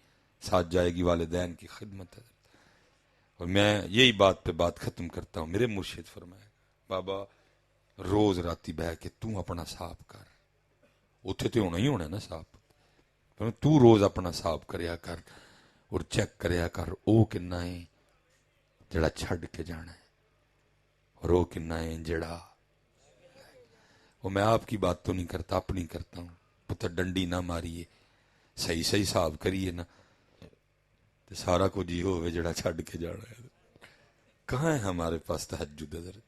ساتھ جائے گی والدین کی خدمت. اور میں یہی بات پہ بات ختم کرتا ہوں. میرے مرشد فرمایا بابا روز راتی بہ کے تو اپنا صاف کر, اتنے تو ہونا ہی ہونا نا صاف, تو روز اپنا صاف کریا کر اور چیک کریا کر او کنا ہے جڑا چھڈ کے جانا ہے اور او کنا ہے جڑا. وہ میں آپ کی بات تو نہیں کرتا, اپنی کرتا ہوں. پتر ڈنڈی نہ ماریے, صحیح صحیح حساب کریے نا تو سارا کچھ یہ ہوئے جڑا چھڈ کے جانا ہے. کہاں ہے ہمارے پاس تہجد حضرت؟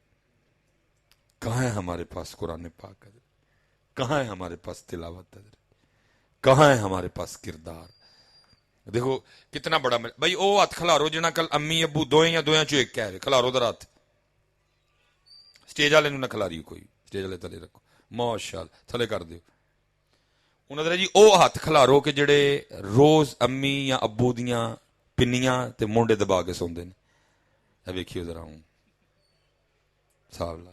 کہاں ہے ہمارے پاس قرآن پاک حضرت؟ کہاں ہے ہمارے پاس تلاوت حضرت؟ کہاں ہے ہمارے پاس کردار؟ دیکھو کتنا بڑا بھائی او ہاتھ کھلارو جنا کل امی ابو دوئیں یا دویاں چو ایک کہہ رہے کھلارو در ہاتھ. سٹیج والے نہ کھلاریو کوئی, سٹیج والے تھلے رکھو ماشاءاللہ تھلے کر دیو. انہوں نے جی او ہاتھ کھلارو کہ جڑے روز امی یا ابو دیاں پنیاں تے مونڈے دبا کے سوندے نے. اے ویکھیو ذرا ہوں صاحب لا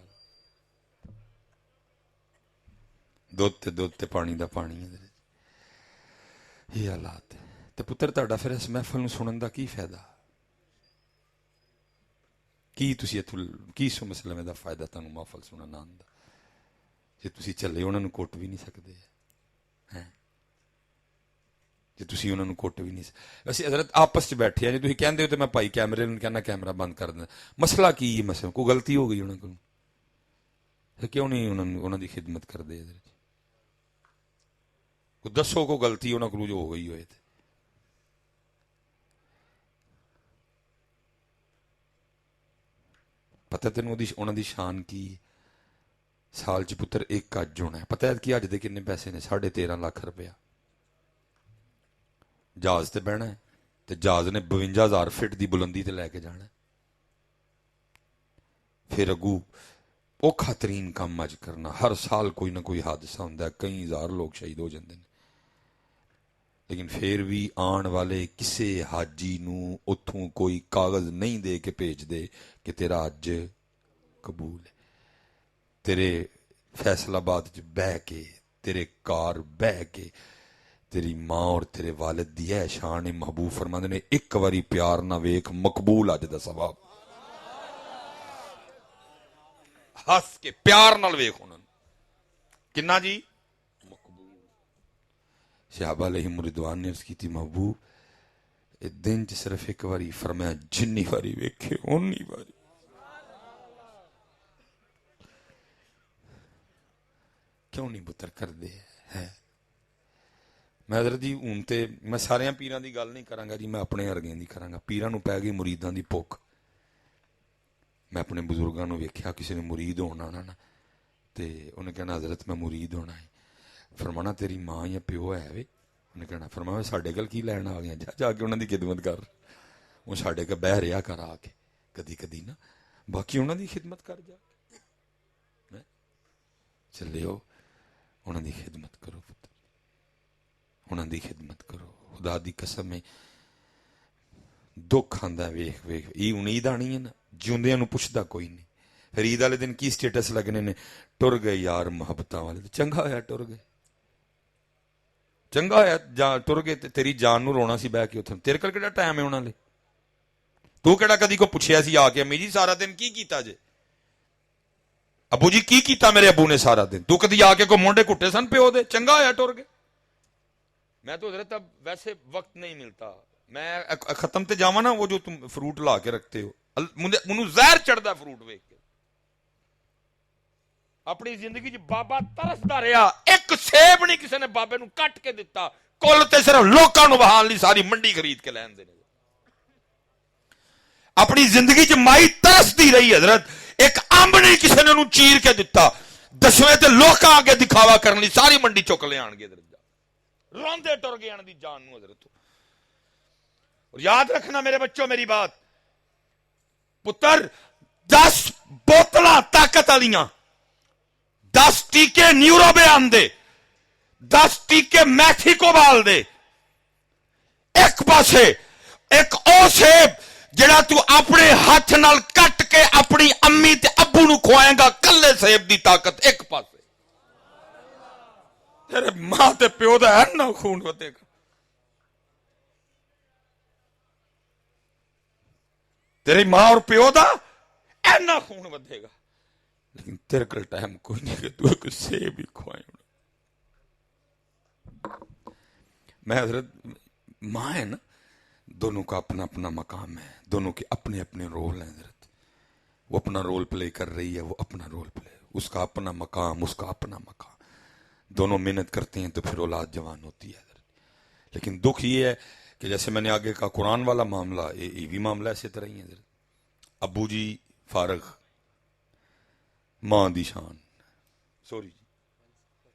دودھ تے پانی دا پانی ہے. یہ حالات ہے. تے پتر تہاڈا پھر اس محفل نو سنن دا کی فائدہ؟ کی تسی کی سو مسئلے دا فائدہ تانوں محفل سنن آندا جے تسی چلے انہاں نو کوٹ بھی نہیں سکدے ہیں, جے تسی انہاں نو کوٹ بھی نہیں سکدے. اسی حضرت آپس چ بیٹھے ہیں جے تسی کہندے ہو تے میں بھائی کیمرے نوں کہنا کیمرہ بند کر دیں. مسئلہ کی ہے؟ مسئلہ کوئی غلطی ہو گئی انہاں کول؟ کیوں نہیں انہاں دی خدمت کردے حضرت؟ دسو کو غلطی انہاں کول جو ہو گئی ہوئے تے پتہ تینوں انہاں دی شان کی؟ سال چ پتر ایک اج ہونا ہے. پتہ ہے کہ اج دے کنے پیسے نے؟ 13.5 لاکھ روپیہ. جہاز تے بہنا ہے تے جہاز نے 52,000 فٹ دی بلندی تے لے کے جانا ہے. پھر اگو اوکھا ترین کام اج کرنا. ہر سال کوئی نہ کوئی حادثہ ہوندا ہے, کئی ہزار لوگ شہید ہو جاندے نے. لیکن پھر بھی آن والے کسے حاجی نو اتھوں کوئی کاغذ نہیں دے کے بھیج دے کہ تیرا حج قبول ہے. تیرے فیصل آباد چ بہ کے, تیرے کار بہ کے, تیری ماں اور تیرے والد دی ہے شان محبوب فرماندے نے ایک واری پیار نہ ویکھ مقبول اج دا ثواب. ہس کے پیار نال ویکھ انہاں کنا جی صحابہ علیہم رضوان نے عرض کی تھی محبوب دن چ صرف ایک واری فرمایا جنی واری ویکھے اونی واری. کیوں نہیں پتر کر دے ہے؟ میں حضرت جی ہوں تے میں سارے پیراں دی گل نہیں کراں گا جی, میں اپنے ارگیں دی کراں گا. پیراں نو پی گئی مریداں دی بھوک. میں اپنے بزرگاں نو ویکھیا کسی نے مرید ہونا نا تے انہیں کہنا حضرت میں مرید ہونا ہے. فرمانا تیری ماں یا پیو ہے وے؟ انہیں کہنا فرمایا ساڈے کل کی لین آ گیا, جا کے انہاں دی خدمت کر. وہ ساڈے کے بہ رہا کر آ کے کدی کدی نا, باقی انہاں دی خدمت کر جا کے چلے ہو انہاں دی خدمت کرو پتر, انہاں دی خدمت کرو. خدا دی قسم ہے دکھ آندا ویکھ ویکھ. ای ہن عید آنی ہے نا, جیوندیاں نو پوچھدا کوئی نہیں. پھر عید والے دن کی سٹیٹس لگنے نے, ٹر گئے یار محبتاں والے. چنگا ہویا ٹر گئے, چنگا ہویا ٹر گئے. تیری جان نو رونا سی بہ کے اتھے. تیرے کول کیڑا ٹائم ہے انہاں لے؟ تو کیڑا کدی کو پوچھیا سی آ کے امی جی سارا دن کی کیتا جے؟ ابو جی کی کیتا میرے ابو نے سارا دن؟ تو کدی آ کے کو مونڈے کٹے سن پیو دے؟ چنگا ہویا ٹر گئے. میں تو حضرت اب ویسے وقت نہیں ملتا, میں ختم تے جاواں نا, وہ جو تم فروٹ لا کے رکھتے ہو منو زہر چڑھدا فروٹ ویکھ کے. اپنی زندگی چ بابا ترسدا رہیا, ایک سیب نہیں کسی نے بابے نو کٹ کے دتا, کل تے صرف لوکاں نو بہان لی ساری منڈی خرید کے لین دے. اپنی زندگی چ مائی ترسدی رہی حضرت, ایک امب نہیں کسی نے انہوں چیر کے دتا, دسویں تے لوکاں آگے دکھاوا کرن لی ساری منڈی چک لے آن گے. روندے ٹر گئے ان دی جان نو حضرت. اور یاد رکھنا میرے بچوں میری بات, پتر 10 بوتلاں طاقت والیاں, 10 ٹیکے نیورو بیان دے, 10 ٹیکے میکسیکو بال دے, ایک پاسے ایک او سیب جڑا تو اپنے ہاتھ نال کٹ کے اپنی امی تے ابو نو کھوائے گا, کلے سیب دی طاقت ایک پاسے. تیرے ماں تے پیو دا ہے نا خون ودے گا, تیری ماں اور پیو دا اینا خون ودے گا, لیکن تیرے کل ٹائم کوئی نہیں کہ تو ایک سیب ہی کھوائے. میں حضرت ماں ہے نا, دونوں کا اپنا اپنا مقام ہے, دونوں کے اپنے اپنے رول ہیں حضرت. وہ اپنا رول پلے کر رہی ہے, وہ اپنا رول پلے, اس کا اپنا مقام, اس کا اپنا مقام. دونوں محنت کرتے ہیں تو پھر اولاد جوان ہوتی ہے حضرت. لیکن دکھ یہ ہے کہ جیسے میں نے آگے کہا قرآن والا معاملہ، یہ بھی معاملہ اسی طرح ہی ہے. ابو جی فارغ، ماں دی شان، سوری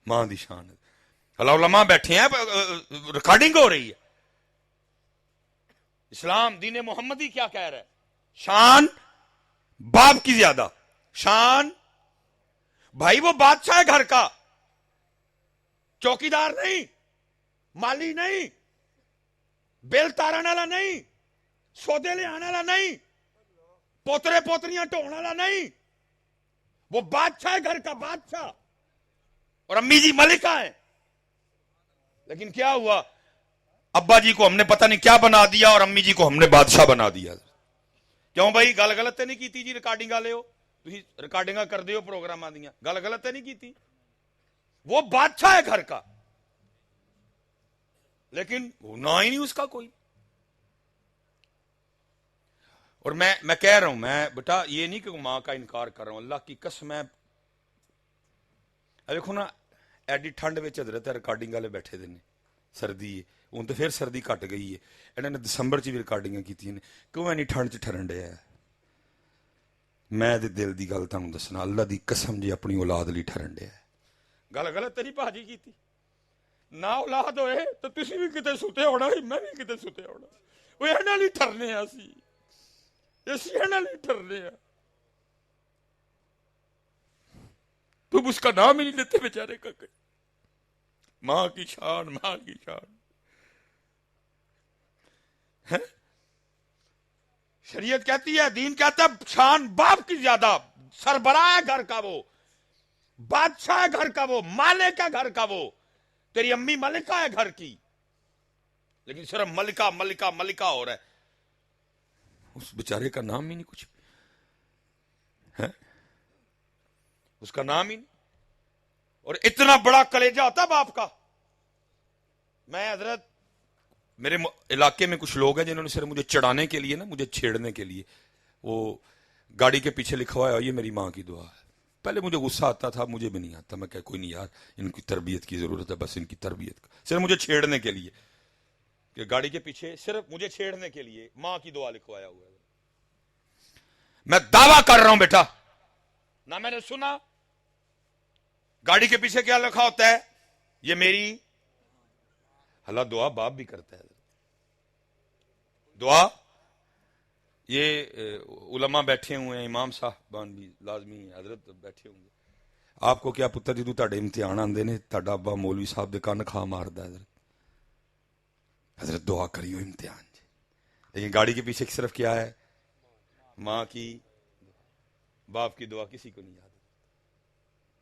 ماں دی شان، علماء بیٹھے ہیں، ریکارڈنگ ہو رہی ہے. اسلام دین محمدی کیا کہہ رہا ہے؟ شان باپ کی زیادہ، شان بھائی وہ بادشاہ ہے گھر کا، چوکیدار نہیں، مالی نہیں، بل تارن والا نہیں، سودے لے آنے والا نہیں، پوترے پوتریاں ٹھونے والا نہیں، وہ بادشاہ ہے گھر کا، بادشاہ. اور امی جی ملکہ ہیں. لیکن کیا ہوا، ابا جی کو ہم نے پتہ نہیں کیا بنا دیا اور امی جی کو ہم نے بادشاہ بنا دیا. کیوں بھائی گل غلط تے نہیں کیتی جی؟ ریکارڈنگ والے ہو تسی، ریکارڈنگاں کر دیو پروگراماں دیاں، گل غلط تے نہیں کیتی؟ وہ بادشاہ ہے گھر کا، لیکن نہ ہی نہیں اس کا کوئی. اور میں کہہ رہا ہوں، میں بیٹا یہ نہیں کہ ماں کا انکار کر رہا ہوں، اللہ کی قسم ہے. دیکھو نا ایڈی ٹھنڈ میں حضرت ریکارڈنگ والے بیٹھے دے نے، سردی ہے ہوں تو پھر سردی گھٹ گئی ہے، انہوں نے دسمبر چ بھی ریکارڈنگاں کیتیاں نے، کیوں اینی ٹھنڈ چ ٹھرن ڈیا ہے؟ میں دے دل دی گل تانوں دسنا، اللہ دی قسم جی اپنی اولاد لی ٹھرن ڈیا ہے. گل غلط تیری باجی کیتی، نہ اولاد ہوئے تو تسی بھی کتے ستے ہونا، میں بھی کتے ستے ہونا. وہ انہاں لی ٹھرنے ہیں، اسی انہاں لی ٹھرنے ہیں. تم اس کا نام ہی نہیں لیتے بیچارے کا. ماں کی شان، ماں کی شان. شریعت کہتی ہے، دین کہتا ہے شان باپ کی زیادہ، سربراہ ہے گھر کا وہ، بادشاہ ہے گھر کا وہ، مالک ہے گھر کا وہ. تیری امی ملکہ ہے گھر کی، لیکن صرف ملکہ ملکہ ملکہ ہو رہا ہے. اس بیچارے کا نام ہی نہیں کچھ ہے، اس کا نام ہی نہیں. اور اتنا بڑا کلیجہ ہوتا باپ کا. میں حضرت میرے علاقے میں کچھ لوگ ہیں جنہوں نے صرف مجھے چڑھانے کے لیے نا، مجھے چھیڑنے کے لیے، وہ گاڑی کے پیچھے لکھا ہوا ہے یہ میری ماں کی دعا ہے. پہلے مجھے غصہ آتا تھا، مجھے بھی نہیں آتا، میں کہ کوئی نہیں یار، ان کی تربیت کی ضرورت ہے، بس ان کی تربیت کا، صرف مجھے چھیڑنے کے لیے، کہ گاڑی کے پیچھے صرف مجھے چھیڑنے کے لیے ماں کی دعا لکھوایا ہوا ہے. میں دعویٰ کر رہا ہوں بیٹا، نہ میں نے سنا گاڑی کے پیچھے کیا لکھا ہوتا ہے، یہ میری. اللہ دعا باپ بھی کرتا ہے، دعا. یہ علماء بیٹھے ہوئے ہیں، امام صاحبان بھی لازمی ہیں، حضرت بیٹھے ہوں گے. آپ کو کیا پتر جدو تہاڈے امتحان آندے نے تہاڈا ابا مولوی صاحب دے کن کھا ماردا ہے. حضرت دعا کریو امتحان جی. لیکن گاڑی کے پیچھے صرف کیا ہے، ماں کی، باپ کی دعا کسی کو نہیں یاد،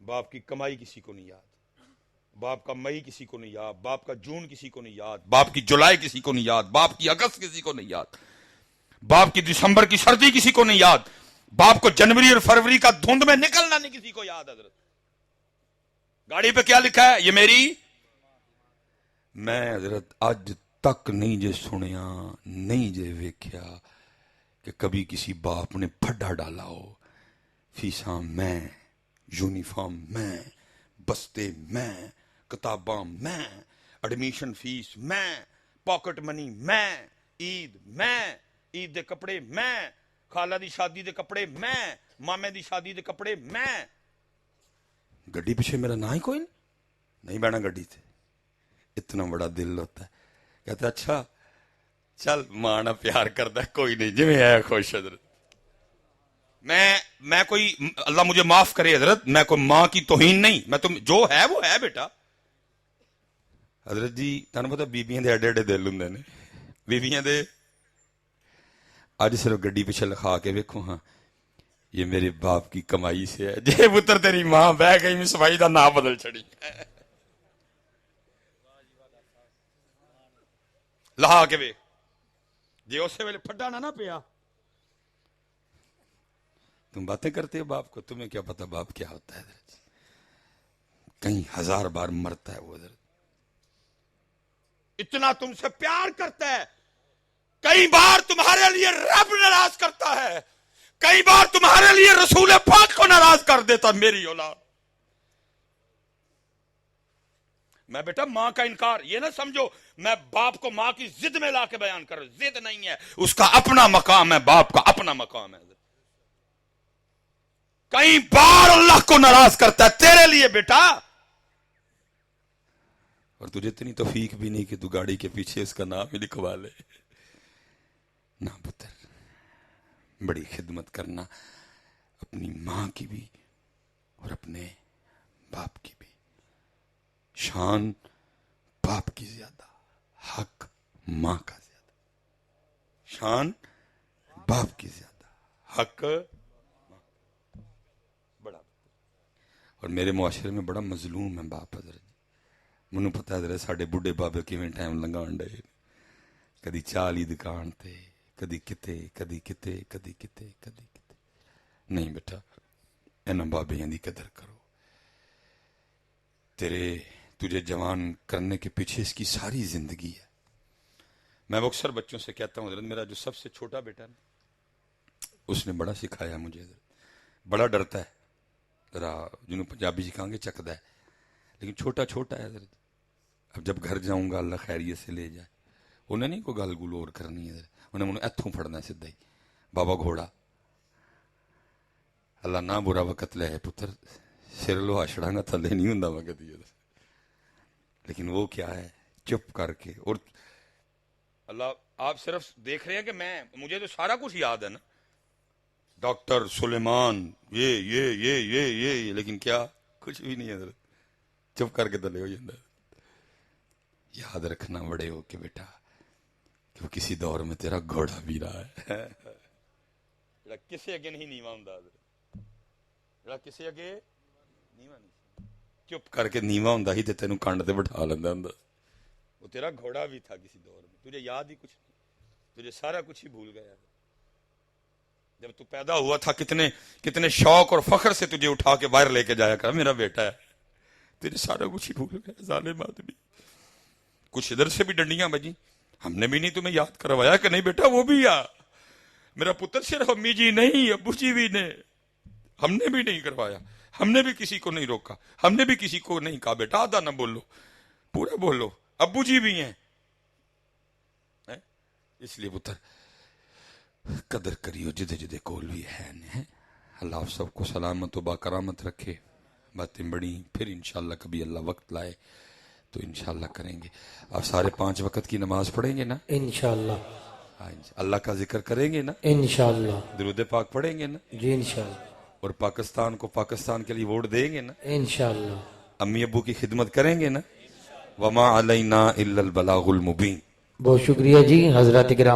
باپ کی کمائی کسی کو نہیں یاد، باپ کا مئی کسی کو نہیں یاد، باپ کا جون کسی کو نہیں یاد، باپ کی جولائی کسی کو نہیں یاد، باپ کی اگست کسی کو نہیں یاد، باپ کی دسمبر کی سردی کسی کو نہیں یاد، باپ کو جنوری اور فروری کا دھند میں نکلنا نہیں کسی کو یاد. حضرت گاڑی پہ کیا لکھا ہے، یہ میری. میں حضرت اج تک نہیں جے سنیا، نہیں جے ویکھیا کہ کبھی کسی باپ نے پھڈا ڈالا ہو. فیساں میں، یونیفارم میں، بستے میں، کتاباں میں، ایڈمیشن فیس میں، پاکٹ منی میں، عید میں، عید دے کپڑے میں، خالہ دی شادی دے کپڑے میں، مامے دی شادی دے کپڑے میں. گڈی پیچھے میرا نہ ہی کوئی نہیں بہنا گڈی تھے. اتنا بڑا دل ہوتا ہے، کہتا اچھا چل ماں نہ پیار کرتا ہے، کوئی نہیں جی میں ہے خوش. حضرت میں کوئی، اللہ مجھے معاف کرے حضرت، میں کوئی ماں کی توہین نہیں، میں تم جو ہے وہ ہے بیٹا. حضرت جی تمہیں پتا بیبیاں دے ایڈے ایڈے دل ہوندے نے، بیبیاں دے. اج صرف گڈی پیچھے لکھا کے ویکھو، ہاں یہ میرے باپ کی کمائی سے ہے. جے پتر تیری ماں بہ گئی میں صفائی دا نام بدل چھڑی، لہا کے وے جی اسی ویلے پھڈا نہ پیا. تم باتیں کرتے ہو باپ کو، تمہیں کیا پتا باپ کیا ہوتا ہے. حضرت کئی ہزار بار مرتا ہے وہ. حضرت اتنا تم سے پیار کرتا ہے، کئی بار تمہارے لیے رب ناراض کرتا ہے، کئی بار تمہارے لیے رسول پاک کو ناراض کر دیتا. میری اولاد میں بیٹا ماں کا انکار یہ نہ سمجھو میں باپ کو ماں کی ضد میں لا کے بیان کر رہا ہوں، ضد نہیں ہے، اس کا اپنا مقام ہے، باپ کا اپنا مقام ہے. کئی بار اللہ کو ناراض کرتا ہے تیرے لیے بیٹا، اور تجھے اتنی توفیق بھی نہیں کہ تو گاڑی کے پیچھے اس کا نام ہی لکھوا لے. نہ پتر، بڑی خدمت کرنا اپنی ماں کی بھی اور اپنے باپ کی بھی. شان باپ کی زیادہ، حق ماں کا زیادہ. شان باپ کی زیادہ، حق بڑا. اور میرے معاشرے میں بڑا مظلوم ہے باپ. حضرت منو پتا ہے حضرت ساڈے بڈھے بابے کیویں ٹائم لنگان ڈے، کدی چاہ لی دکان تے، کدی کتے کدی کتے کدی کتے کدی کتے. نہیں بیٹا انہاں بابیاں دی قدر کرو. تجھے جوان کرنے کے پیچھے اس کی ساری زندگی ہے. میں اکثر بچوں سے کہتا ہوں حضرت میرا جو سب سے چھوٹا بیٹا ہے اس نے بڑا سکھایا مجھے. حضرت بڑا ڈرتا ہے ذرا، جنہوں پنجابی سکھائیں گے چکدا ہے، لیکن چھوٹا چھوٹا ہے حضرت. اب جب گھر جاؤں گا اللہ خیریت سے لے جائے، انہیں نہیں کوئی گل گل اور کرنی ہے، انہیں منہ ایتھوں پھڑنا ہے سدھا ہی. بابا گھوڑا اللہ نہ برا وقت لے پتر، سر لو ہشڑا گا تھلے نہیں ہوں وقت یہ. لیکن وہ کیا ہے چپ کر کے. اور اللہ آپ صرف دیکھ رہے ہیں کہ مجھے تو سارا کچھ یاد ہے نا، ڈاکٹر سلیمان یہ لیکن کیا کچھ بھی نہیں ہے حضرت، چپ کر کے تلے ہو جاتا. یاد رکھنا بڑے ہو کے بیٹا کہ وہ کسی دور میں تیرا گھوڑا بھی رہا ہے، کسی اگے نہیں نیواں ہوندا، کسی اگے نیواں نہیں، چپ کر کے نیواں ہوندا ہی تے تینوں کنڈ تے بٹھا لیندا ہوندا. وہ تیرا گھوڑا بھی تھا کسی دور میں، تجھے یاد ہی کچھ نہیں، تجھے سارا کچھ ہی بھول گیا. جب تو پیدا ہوا تھا کتنے شوق اور فخر سے تجھے اٹھا کے باہر لے کے جایا کر، میرا بیٹا ہے، تجھے سارا کچھ ہی بھول گیا. ظالم آدمی. کچھ ادھر سے بھی ڈنڈیاں بجی، ہم نے بھی نہیں تمہیں یاد کروایا کہ نہیں بیٹا وہ بھی آ. میرا پتر صرف امی جی نہیں ابو جی بھی نے، ہم نے بھی نہیں کروایا، ہم نے بھی کسی کو نہیں روکا، ہم نے بھی کسی کو نہیں کہا بیٹا آدھا نہ بولو، پورا بولو. ابو جی بھی ہیں. اس لیے پتر قدر کریو جدے جدے کول بھی ہے. اللہ آپ سب کو سلامت و باکرامت رکھے. باتیں بڑی پھر انشاءاللہ کبھی اللہ وقت لائے تو انشاءاللہ کریں گے. آپ سارے 5 وقت کی نماز پڑھیں گے نا انشاءاللہ؟ اللہ کا ذکر کریں گے نا انشاءاللہ؟ درود پاک پڑھیں گے نا جی انشاءاللہ؟ اور پاکستان کو پاکستان کے لیے ووٹ دیں گے نا انشاءاللہ؟ امی ابو کی خدمت کریں گے نا؟ وما علینا الا البلاغ المبین. بہت شکریہ جی حضرات کرام.